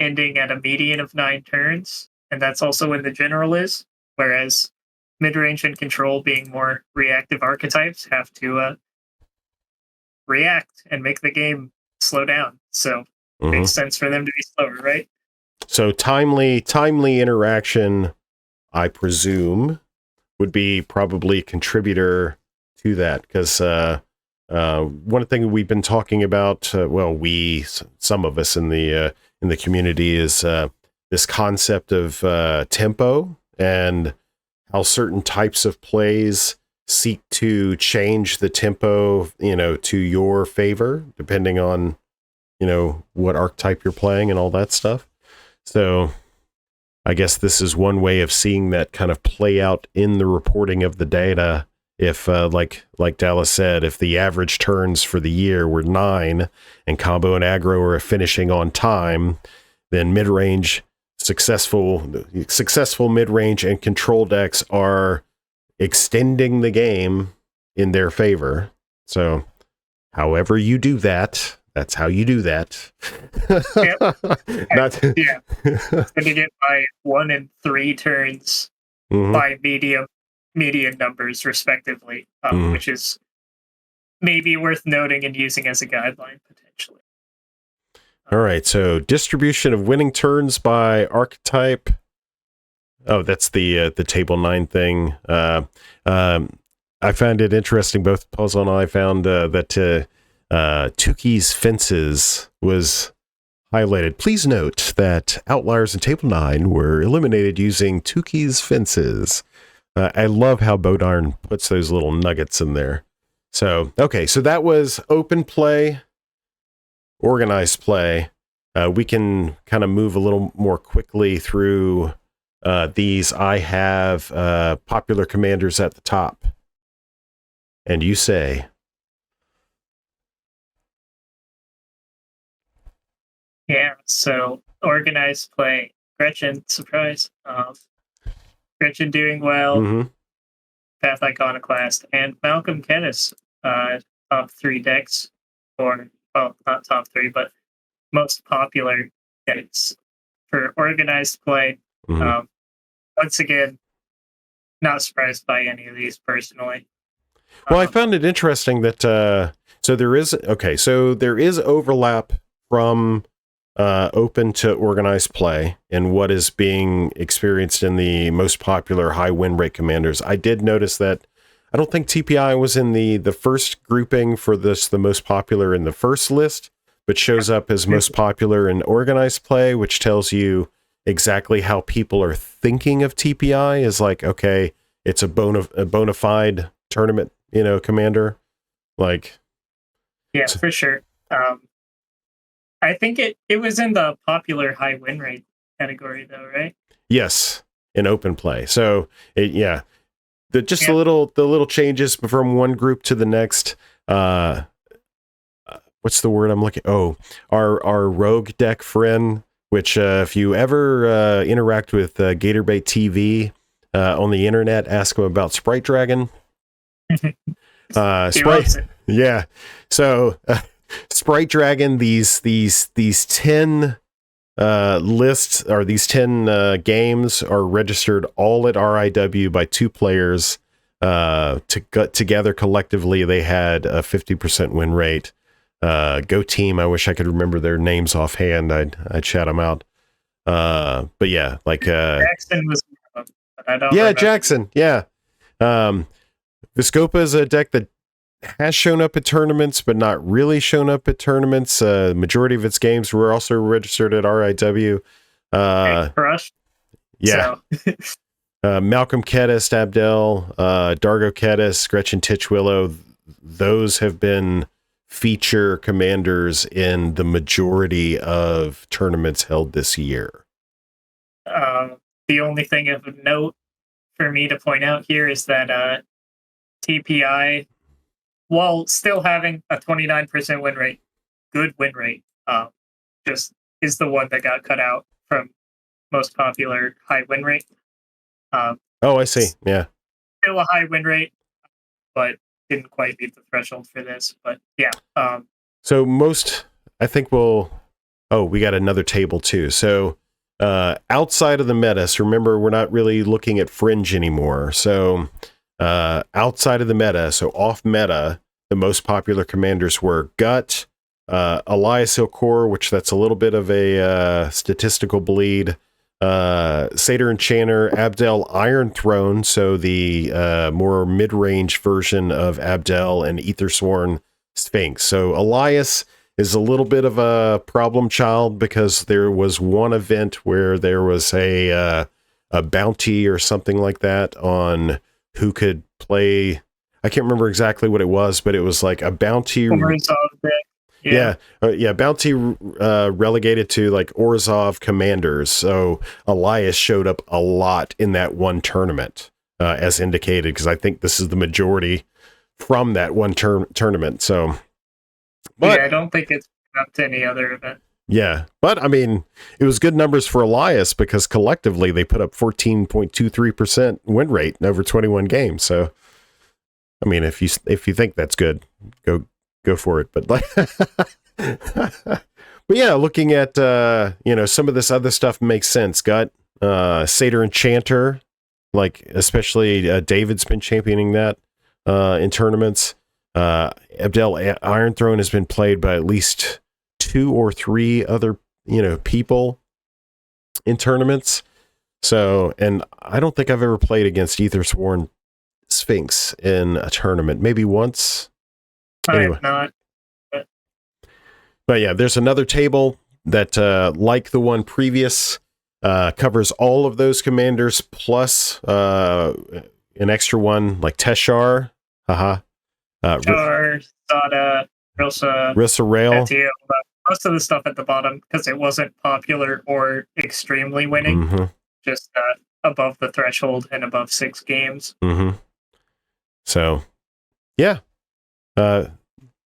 ending at a median of 9 turns, and that's also when the general is. Whereas mid-range and control, being more reactive archetypes, have to react and make the game slow down. So it makes sense for them to be slower, right? So timely interaction, I presume, would be probably a contributor to that, because one thing we've been talking about, some of us in the community, is this concept of tempo, and how certain types of plays seek to change the tempo, to your favor, depending on, what archetype you're playing and all that stuff. So I guess this is one way of seeing that kind of play out in the reporting of the data. If, like Dallas said, if the average turns for the year were 9 and combo and aggro are finishing on time, then mid-range, successful mid-range and control decks are extending the game in their favor. So however you do that, that's how you do that. Yep. Yeah. It's going to get by 1 and 3 turns by median numbers, respectively, which is maybe worth noting and using as a guideline, potentially. All right, so distribution of winning turns by archetype. Oh, that's the table 9 thing. I found it interesting. Both Puzzle and I found that Tukey's Fences was highlighted. Please note that outliers in table 9 were eliminated using Tukey's Fences. I love how Bodarnn puts those little nuggets in there. So, okay, so that was open play, organized play. We can kind of move a little more quickly through these. I have popular commanders at the top. And you say? Yeah, so organized play. Gretchen, surprise. Gretchen doing well. Mm-hmm. Path Iconoclast. And Malcolm Kennis, top 3 decks. Or, well, not top 3, but most popular decks for organized play. Mm-hmm. Once again, not surprised by any of these personally. Well, I found it interesting that so there is overlap from open to organized play and what is being experienced in the most popular high win rate commanders. I did notice that I don't think TPI was in the first grouping for this, the most popular in the first list, but shows up as most popular in organized play, which tells you exactly how people are thinking of TPI is like, okay, it's a bona fide tournament, commander. Like, yeah, for sure. I think it was in the popular high win rate category though, right? Yes, in open play. So the little changes from one group to the next. What's the word I'm looking? Oh, our rogue deck friend. Which if you ever interact with Gatorbait TV on the internet, ask him about Sprite Dragon. Yeah. So Sprite Dragon, these 10 lists or these 10 games are registered all at RIW by 2 players. Together collectively, they had a 50% win rate. Go team. I wish I could remember their names offhand. I'd shout them out. But yeah, like Jackson was one of them, but I don't remember. Jackson. Yeah. Viscopa is a deck that has shown up at tournaments, but not really shown up at tournaments. Majority of its games were also registered at RIW. Crush. Yeah. So. Malcolm Kedis, Abdel, Dargo Kedis, Gretchen Titchwillow, those have been feature commanders in the majority of tournaments held this year. The only thing of note for me to point out here is that TPI, while still having a 29% win rate, good win rate, just is the one that got cut out from most popular high win rate. I see. Yeah. Still a high win rate, but didn't quite meet the threshold for this. But yeah. So I think we got another table too. So outside of the meta, so remember, we're not really looking at fringe anymore. So outside of the meta, so off meta, the most popular commanders were Gut, Elias Ilkor, which that's a little bit of a statistical bleed, Satyr Enchanter, Abdel Iron Throne, so the more mid-range version of Abdel, and Aethersworn Sphinx. So Elias is a little bit of a problem child because there was one event where there was a bounty or something like that on who could play. I can't remember exactly what it was, but it was like a bounty. Bounty relegated to like Orzhov commanders. So Elias showed up a lot in that one tournament, as indicated, because I think this is the majority from that one tournament. So, but I don't think it's up to any other event. Yeah, but I mean, it was good numbers for Elias because collectively they put up 14.23% win rate in over 21 games. So, I mean, if you think that's good, go for it. But but yeah, looking at some of this other stuff makes sense. Got Satyr Enchanter, like especially David's been championing that in tournaments. Abdel Iron Throne has been played by at least 2 or 3 other people in tournaments. So, and I don't think I've ever played against Aethersworn Sphinx in a tournament. Maybe once. I Anyway. have not. But yeah, there's another table that, like the one previous, covers all of those commanders plus an extra one like Teshar. Haha. Char, Sada, Rissa Rail. Etio, but most of the stuff at the bottom because it wasn't popular or extremely winning, Mm-hmm. just above the threshold and above 6 games. Mm-hmm. So, yeah,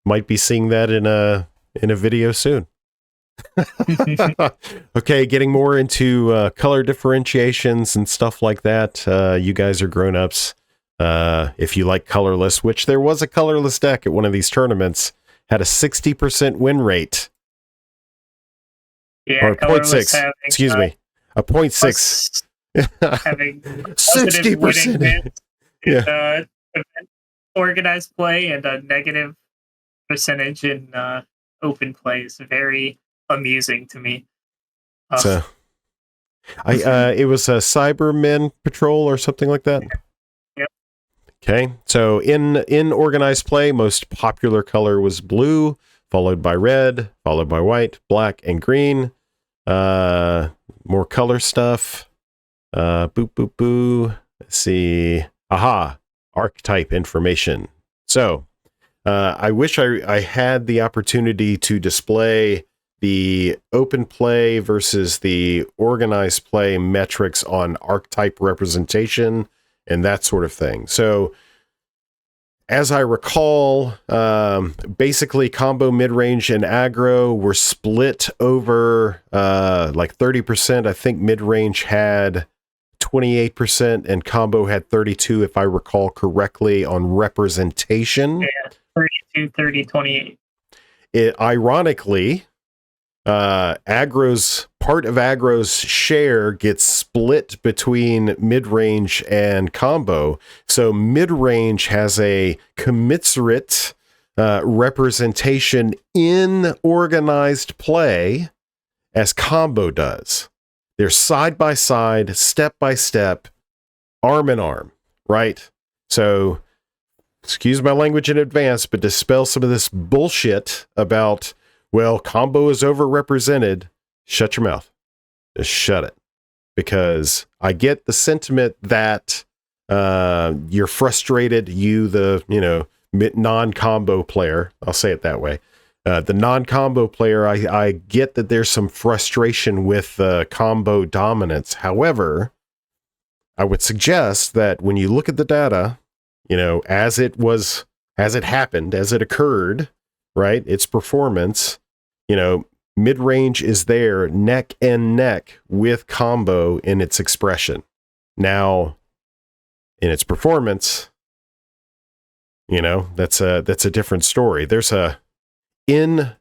might be seeing that in a video soon. Okay, getting more into color differentiations and stuff like that. You guys are grown-ups. If you like colorless, which there was a colorless deck at one of these tournaments, had a 60% win rate. Yeah, or colorless 0.6. having, Excuse me. A 0.6. having 60%. in organized play and a negative percentage in open play is very amusing to me. So, it was a Cybermen Patrol or something like that. Yep. Okay, so in organized play, most popular color was blue, followed by red, followed by white, black, and green. More color stuff. Boop boop boo. Let's see. Aha, archetype information. So, I wish I had the opportunity to display the open play versus the organized play metrics on archetype representation and that sort of thing. So, as I recall, basically combo, mid-range, and aggro were split over like 30%. I think mid-range had 28% and combo had 32%, if I recall correctly, on representation. Yeah, 32, 30, 28. Ironically, part of aggro's share gets split between mid-range and combo. So mid-range has a commensurate representation in organized play as combo does. They're side by side, step by step, arm in arm, right? So, excuse my language in advance, but dispel some of this bullshit about, well, combo is overrepresented. Shut your mouth. Just shut it. Because I get the sentiment that you're frustrated, the non-combo player, I'll say it that way. The non-combo player, I get that there's some frustration with combo dominance. However, I would suggest that when you look at the data, as it happened, as it occurred, right? Its performance, mid-range is there neck and neck with combo in its expression. Now, in its performance, that's a different story. There's in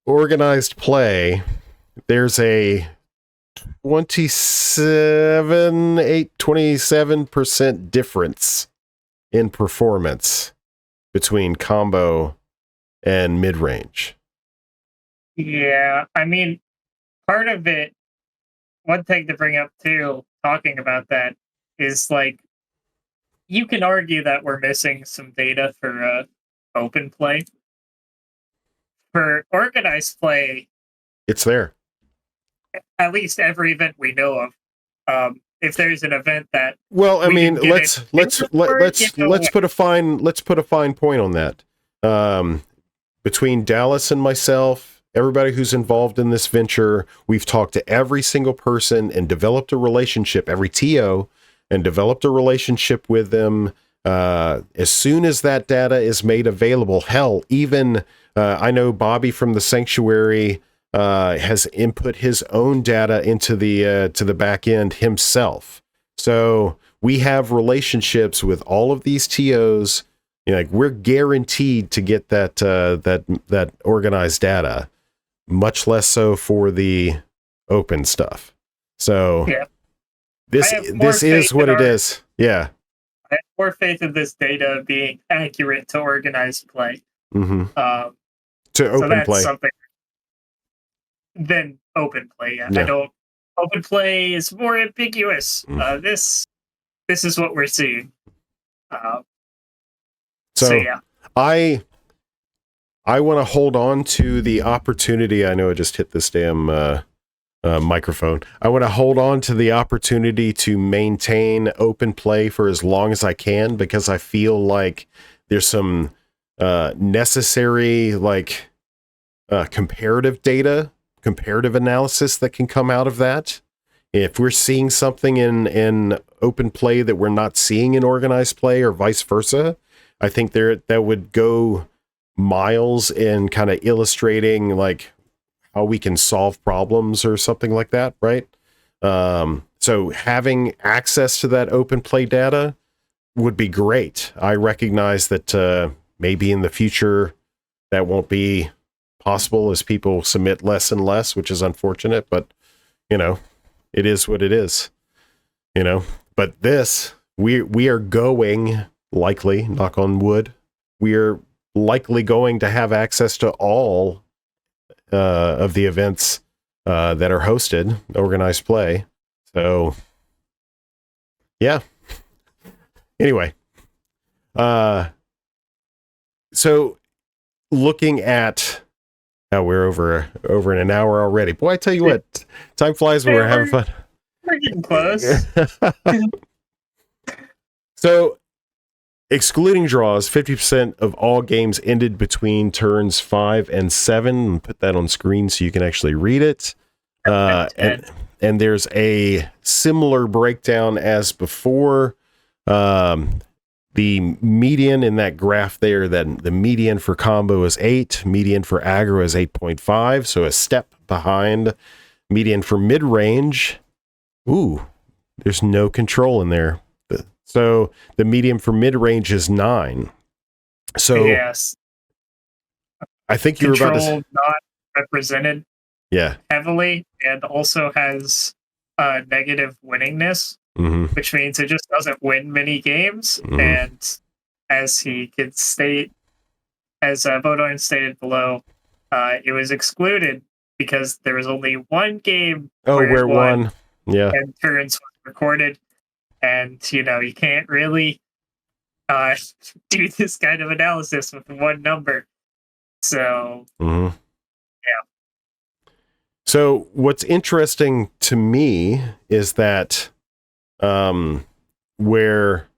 organized play, there's a 27% difference in performance between combo and mid-range. Yeah, I mean, part of it, one thing to bring up too, talking about that, is like, you can argue that we're missing some data for open play. For organized play, it's there. At least every event we know of. If there's an event that, well, I mean, let's put a fine point on that. Between Dallas and myself, everybody who's involved in this venture, we've talked to every single person and developed a relationship, every TO, and developed a relationship with them. As soon as that data is made available, hell, even I know Bobby from the Sanctuary has input his own data into the to the back end himself. So we have relationships with all of these TOs. Like, we're guaranteed to get that organized data, much less so for the open stuff. So yeah. this is what it is. Yeah. I have more faith in this data being accurate to organized play. Mm-hmm. To open play. than open play. Yeah. I don't. Open play is more ambiguous. This is what we're seeing. So yeah, I want to hold on to the opportunity. I know I just hit this damn microphone. I want to hold on to the opportunity to maintain open play for as long as I can, because I feel like there's some necessary comparative data, comparative analysis that can come out of that. If we're seeing something in open play that we're not seeing in organized play, or vice versa, I think that would go miles in kind of illustrating like how we can solve problems or something like that, right? So having access to that open play data would be great. I recognize that maybe in the future that won't be possible as people submit less and less, which is unfortunate, but it is what it is, but this, we are going, likely, knock on wood, we are likely going to have access to all of the events that are hosted, organized play. So yeah. Anyway, so looking at how we're over in an hour already. Boy, I tell you what, time flies when we're having fun. We're getting close. So, excluding draws, 50% of all games ended between turns 5 and 7. Put that on screen so you can actually read it. And there's a similar breakdown as before. The median in that graph there, that the median for combo is 8, median for aggro is 8.5, so a step behind. Median for mid-range, there's no control in there. So the median for mid-range is 9. So yes, I think you were about to not represented yeah heavily, and also has negative winningness, which means it just doesn't win many games. And as he could state, as Bodarnn stated below, it was excluded because there was only one game where it won. Yeah, and turns was recorded, and you can't really do this kind of analysis with one number. So yeah. So what's interesting to me is that where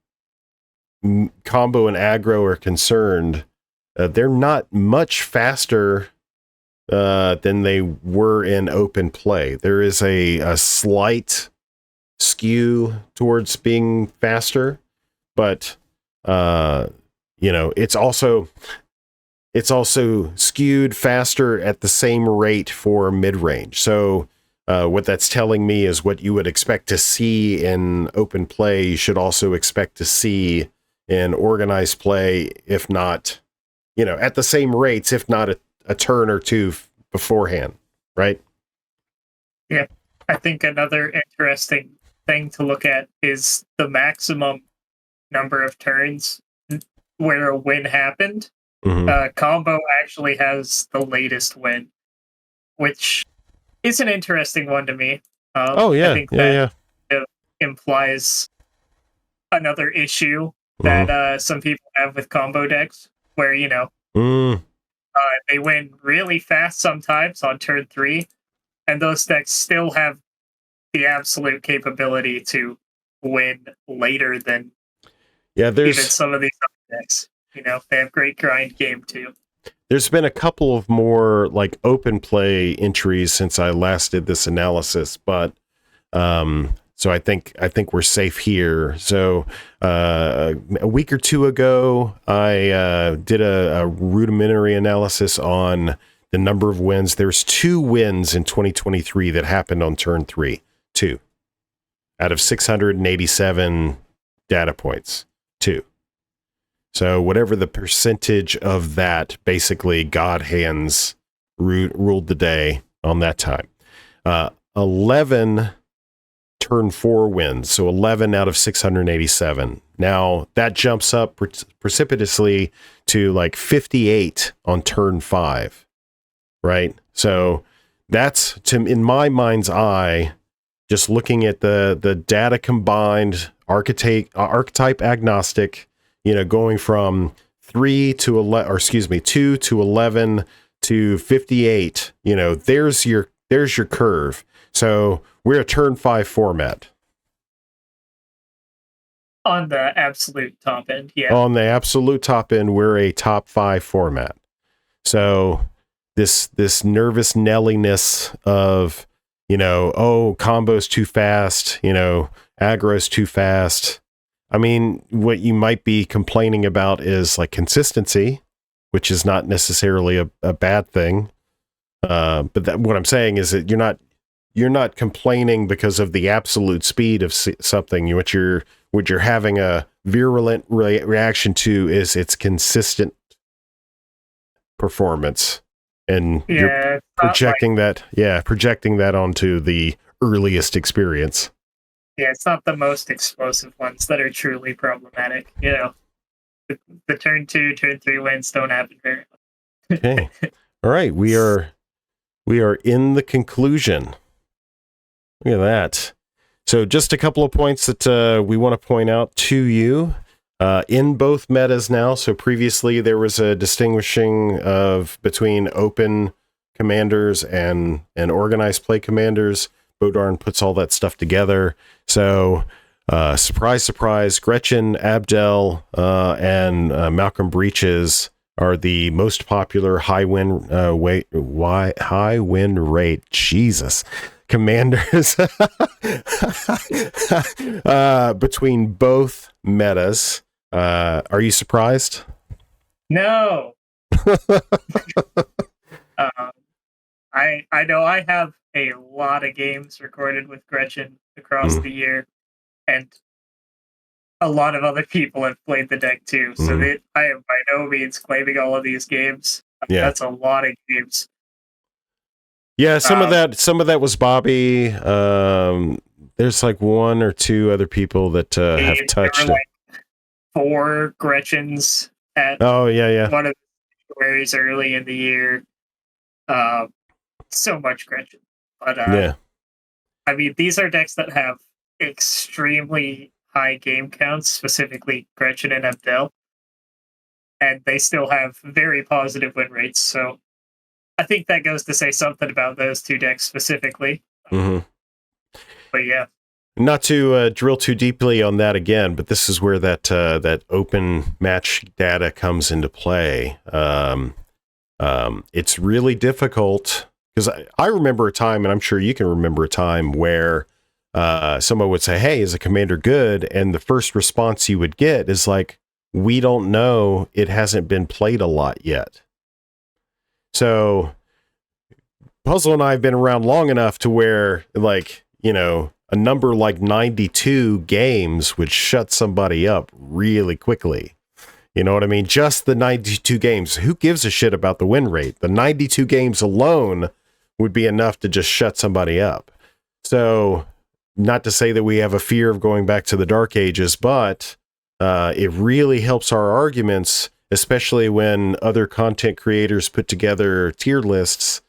combo and aggro are concerned, they're not much faster than they were in open play. There is a slight skew towards being faster, but it's also skewed faster at the same rate for mid-range. So what that's telling me is what you would expect to see in open play, you should also expect to see in organized play, if not, at the same rates, if not a turn or two beforehand, right? Yeah, I think another interesting thing to look at is the maximum number of turns where a win happened. Combo actually has the latest win, which is an interesting one to me. I think that implies another issue that some people have with combo decks, where they win really fast sometimes on turn 3, and those decks still have the absolute capability to win later than even some of these other decks. They have great grind game too. There's been a couple of more like open play entries since I last did this analysis, but so I think we're safe here. So a week or two ago, I did a rudimentary analysis on the number of wins. There's 2 wins in 2023 that happened on turn 3. 2 out of 687 data points. 2. So whatever the percentage of that, basically God hands ruled the day on that time. 11 turn 4 wins, so 11 out of 687. Now that jumps up precipitously to like 58 on turn 5, right? So that's in my mind's eye, just looking at the data combined archetype agnostic, going from 2 to 11 to 58, there's your curve. So we're a turn 5 format. On the absolute top end, yeah. On the absolute top end, we're a top 5 format. So this nervous Nelliness of, combo's too fast, aggro's too fast. I mean, what you might be complaining about is like consistency, which is not necessarily a bad thing. But what I'm saying is that you're not complaining because of the absolute speed of something. What you're having a virulent reaction to is its consistent performance, and you're projecting that onto the earliest experience. Yeah, it's not the most explosive ones that are truly problematic. The turn 2, turn 3 wins don't happen very much. Okay. All right. We are in the conclusion. Look at that. So just a couple of points that we want to point out to you in both metas now. So previously there was a distinguishing between open commanders and organized play commanders. Bodarnn puts all that stuff together. So surprise, surprise, Gretchen, Abdel, and Malcolm Breaches are the most popular high win rate. Jesus. Commanders between both metas. Are you surprised? No. I know I have a lot of games recorded with Gretchen across the year, and a lot of other people have played the deck too. So I am by no means claiming all of these games. Yeah. That's a lot of games. Yeah, some of that was Bobby. There's like 1 or 2 other people that have touched it. 4 Gretchens at one of the sanctuaries early in the year. So much Gretchen. But I mean, these are decks that have extremely high game counts, specifically Gretchen and Abdel. And they still have very positive win rates, so I think that goes to say something about those 2 decks specifically. But yeah. Not to drill too deeply on that again, but this is where that open match data comes into play. It's really difficult, because I remember a time, and I'm sure you can remember a time, where someone would say, hey, is a commander good? And the first response you would get is like, we don't know, it hasn't been played a lot yet. So Puzzle and I have been around long enough to where, like, a number like 92 games would shut somebody up really quickly. You know what I mean? Just the 92 games. Who gives a shit about the win rate? The 92 games alone would be enough to just shut somebody up. So, not to say that we have a fear of going back to the Dark Ages, but it really helps our arguments, especially when other content creators put together tier lists.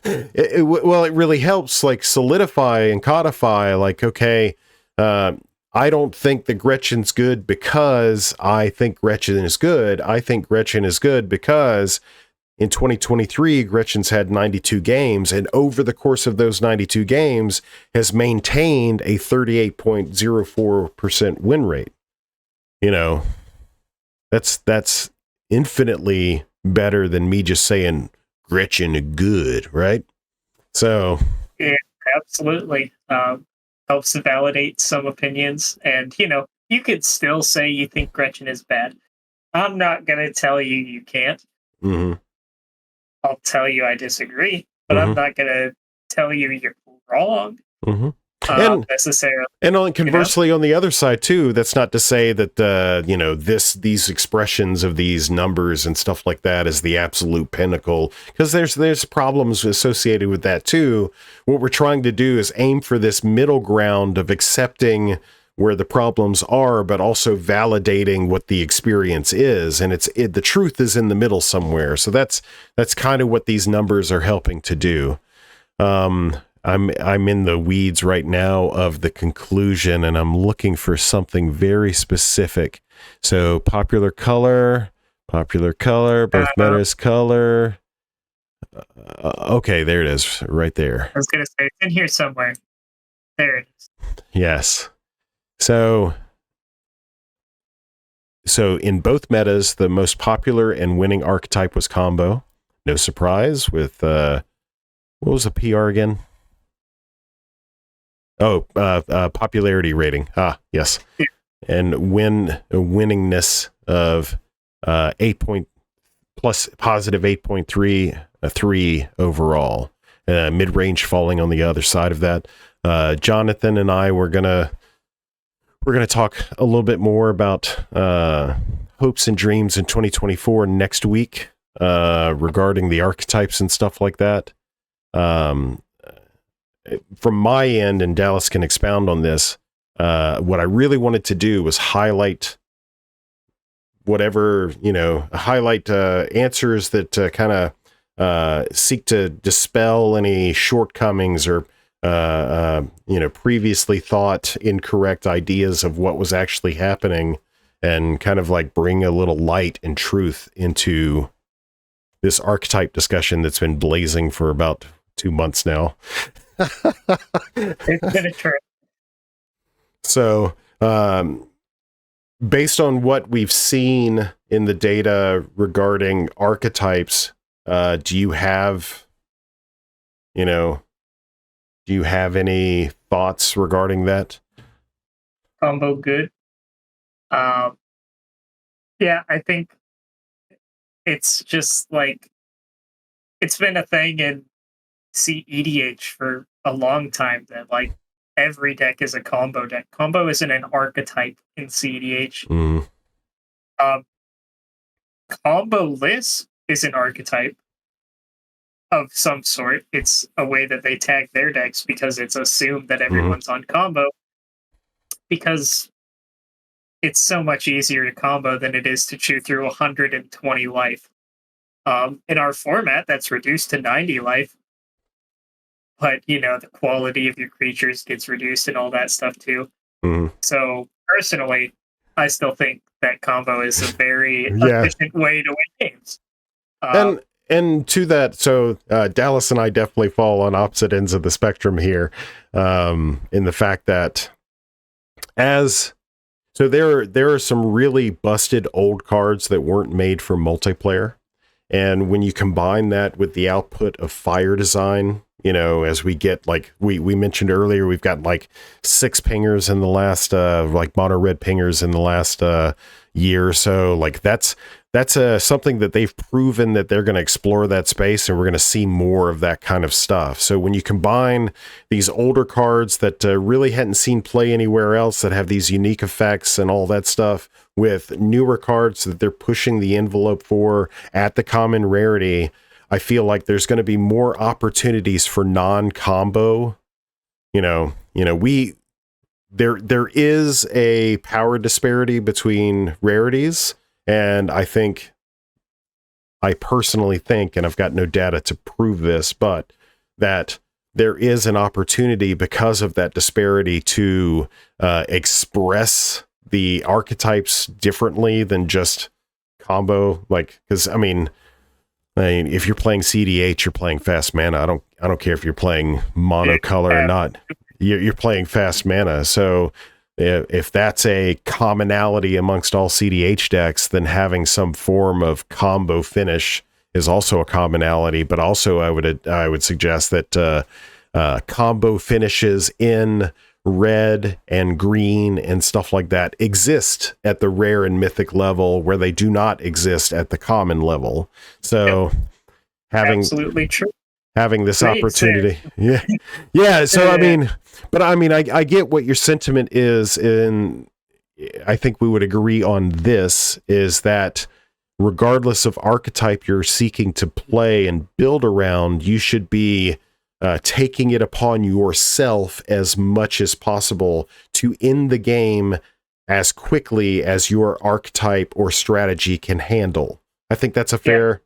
It really helps, like, solidify and codify, like, okay, I don't think that Gretchen's good because I think Gretchen is good. I think Gretchen is good because in 2023, Gretchen's had 92 games, and over the course of those 92 games has maintained a 38.04% win rate. That's infinitely better than me just saying Gretchen good, right? So yeah, absolutely. Helps to validate some opinions, and you could still say you think Gretchen is bad. I'm not gonna tell you can't. I'll tell you I disagree, but I'm not gonna tell you you're wrong. Necessarily. And conversely, on the other side too, that's not to say that these expressions of these numbers and stuff like that is the absolute pinnacle, because there's problems associated with that too. What we're trying to do is aim for this middle ground of accepting where the problems are, but also validating what the experience is. And the truth is in the middle somewhere. So that's kind of what these numbers are helping to do. I'm in the weeds right now of the conclusion, and I'm looking for something very specific. So popular color, both metas color. Okay, there it is, right there. I was going to say, it's in here somewhere. There it is. Yes. So in both metas, the most popular and winning archetype was combo. No surprise with, what was the PR again? Oh, popularity rating. Ah, yes. Yeah. And winningness of 8 plus positive 8.3, a 3 overall. Mid-range falling on the other side of that. Jonathan and I we're gonna talk a little bit more about hopes and dreams in 2024 next week, regarding the archetypes and stuff like that. From my end, and Dallas can expound on this, what I really wanted to do was highlight whatever, highlight answers that kind of seek to dispel any shortcomings or previously thought incorrect ideas of what was actually happening, and kind of like bring a little light and truth into this archetype discussion that's been blazing for about 2 months now. It's been a trip. So, based on what we've seen in the data regarding archetypes, do you have any thoughts regarding that? Combo good. Yeah, I think it's just like, it's been a thing in cEDH for a long time that like every deck is a combo deck. Combo isn't an archetype in cEDH. Combo list is an archetype of some sort. It's a way that they tag their decks because it's assumed that everyone's on combo, because it's so much easier to combo than it is to chew through 120 life. In our format, that's reduced to 90 life. But, the quality of your creatures gets reduced and all that stuff too. So, personally, I still think that combo is a very efficient way to win games. And to that, so Dallas and I definitely fall on opposite ends of the spectrum here, in the fact that there are some really busted old cards that weren't made for multiplayer. And when you combine that with the output of fire design, as we get, like we mentioned earlier, we've got like 6 pingers in the last, like mono red pingers in the last year or so. Like that's something that they've proven that they're going to explore that space, and we're going to see more of that kind of stuff. So when you combine these older cards that really hadn't seen play anywhere else, that have these unique effects and all that stuff, with newer cards that they're pushing the envelope for at the common rarity, I feel like there's going to be more opportunities for non-combo. There is a power disparity between rarities, and I personally think, and I've got no data to prove this, but that there is an opportunity because of that disparity to express the archetypes differently than just combo. Like, because I mean, if you're playing cEDH, you're playing fast mana. I don't care if you're playing monocolor or not. You're playing fast mana. So if that's a commonality amongst all cEDH decks, then having some form of combo finish is also a commonality. But also, I would suggest that combo finishes in red and green and stuff like that exist at the rare and mythic level, where they do not exist at the common level. So absolutely true. Having this opportunity. Yeah. So, I get what your sentiment is. And I think we would agree on this, is that regardless of archetype you're seeking to play and build around, you should be taking it upon yourself as much as possible to end the game as quickly as your archetype or strategy can handle. I think that's a fair...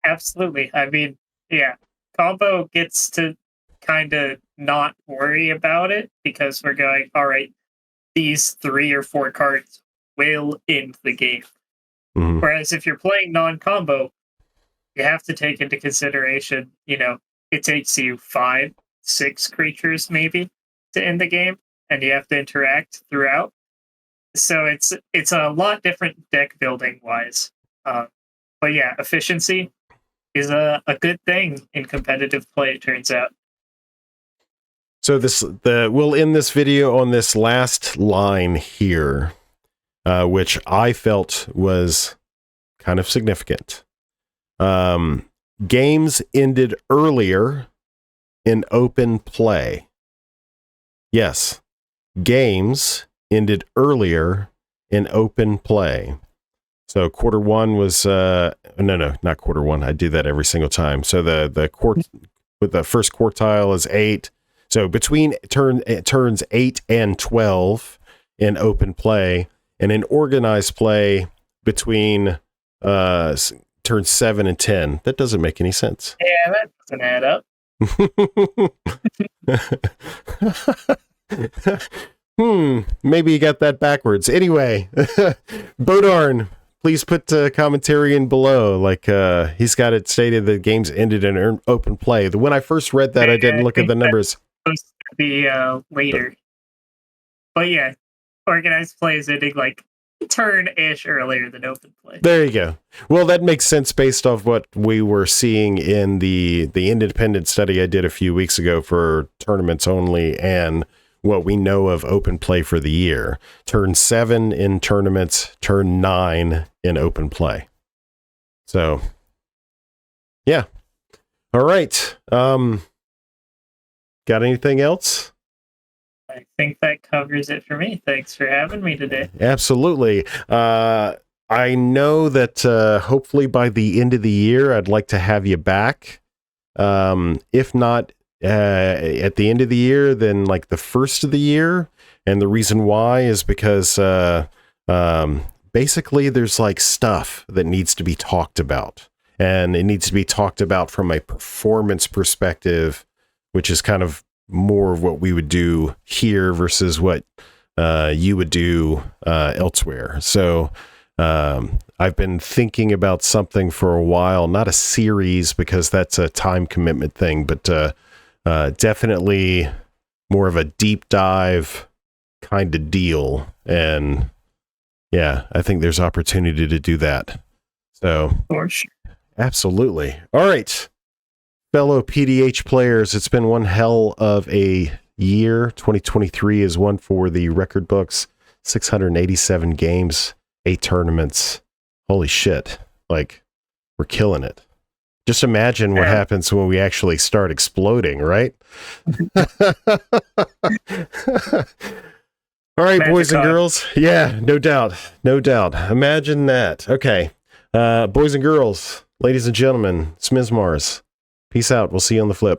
Absolutely. I mean, yeah, combo gets to kind of not worry about it because we're going, all right, these 3 or 4 cards will end the game. Mm-hmm. Whereas if you're playing non-combo, you have to take into consideration, it takes you 5, 6 creatures maybe to end the game, and you have to interact throughout. So it's a lot different deck building wise. But yeah, efficiency is a good thing in competitive play, it turns out. So we'll end this video on this last line here, which I felt was kind of significant. Games ended earlier in open play. Yes, games ended earlier in open play. So quarter one was no, not quarter one. I do that every single time. So the first quartile is 8. So between turns 8 and 12 in open play, and in organized play between turns 7 and 10. That doesn't make any sense. Yeah, that doesn't add up. Maybe you got that backwards. Anyway, Bodarnn, please put commentary in below. Like he's got it stated that games ended in open play. When I first read that, I didn't look at the numbers. Supposed to be later, but yeah, organized play is ending like turn-ish earlier than open play. There you go. Well, that makes sense based off what we were seeing in the independent study I did a few weeks ago for tournaments only, and what we know of open play for the year. Turn 7 in tournaments, turn 9 in open play. So, yeah. All right. Got anything else? I think that covers it for me. Thanks for having me today. Absolutely. I know that hopefully by the end of the year, I'd like to have you back. If not at the end of the year, then like the first of the year. And the reason why is because basically there's like stuff that needs to be talked about. And it needs to be talked about from a performance perspective, which is kind of more of what we would do here versus what you would do elsewhere. So I've been thinking about something for a while, not a series because that's a time commitment thing, but definitely more of a deep dive kind of deal. And yeah, I think there's opportunity to do that. So For sure. Absolutely. All right. Fellow PDH players, it's been one hell of a year. 2023 is one for the record books. 687 games, 8 tournaments. Holy shit. Like, we're killing it. Just imagine what happens when we actually start exploding, right? All right, boys and girls. Yeah, no doubt. No doubt. Imagine that. Okay. Boys and girls, ladies and gentlemen, it's Ms. Mars. Peace out. We'll see you on the flip.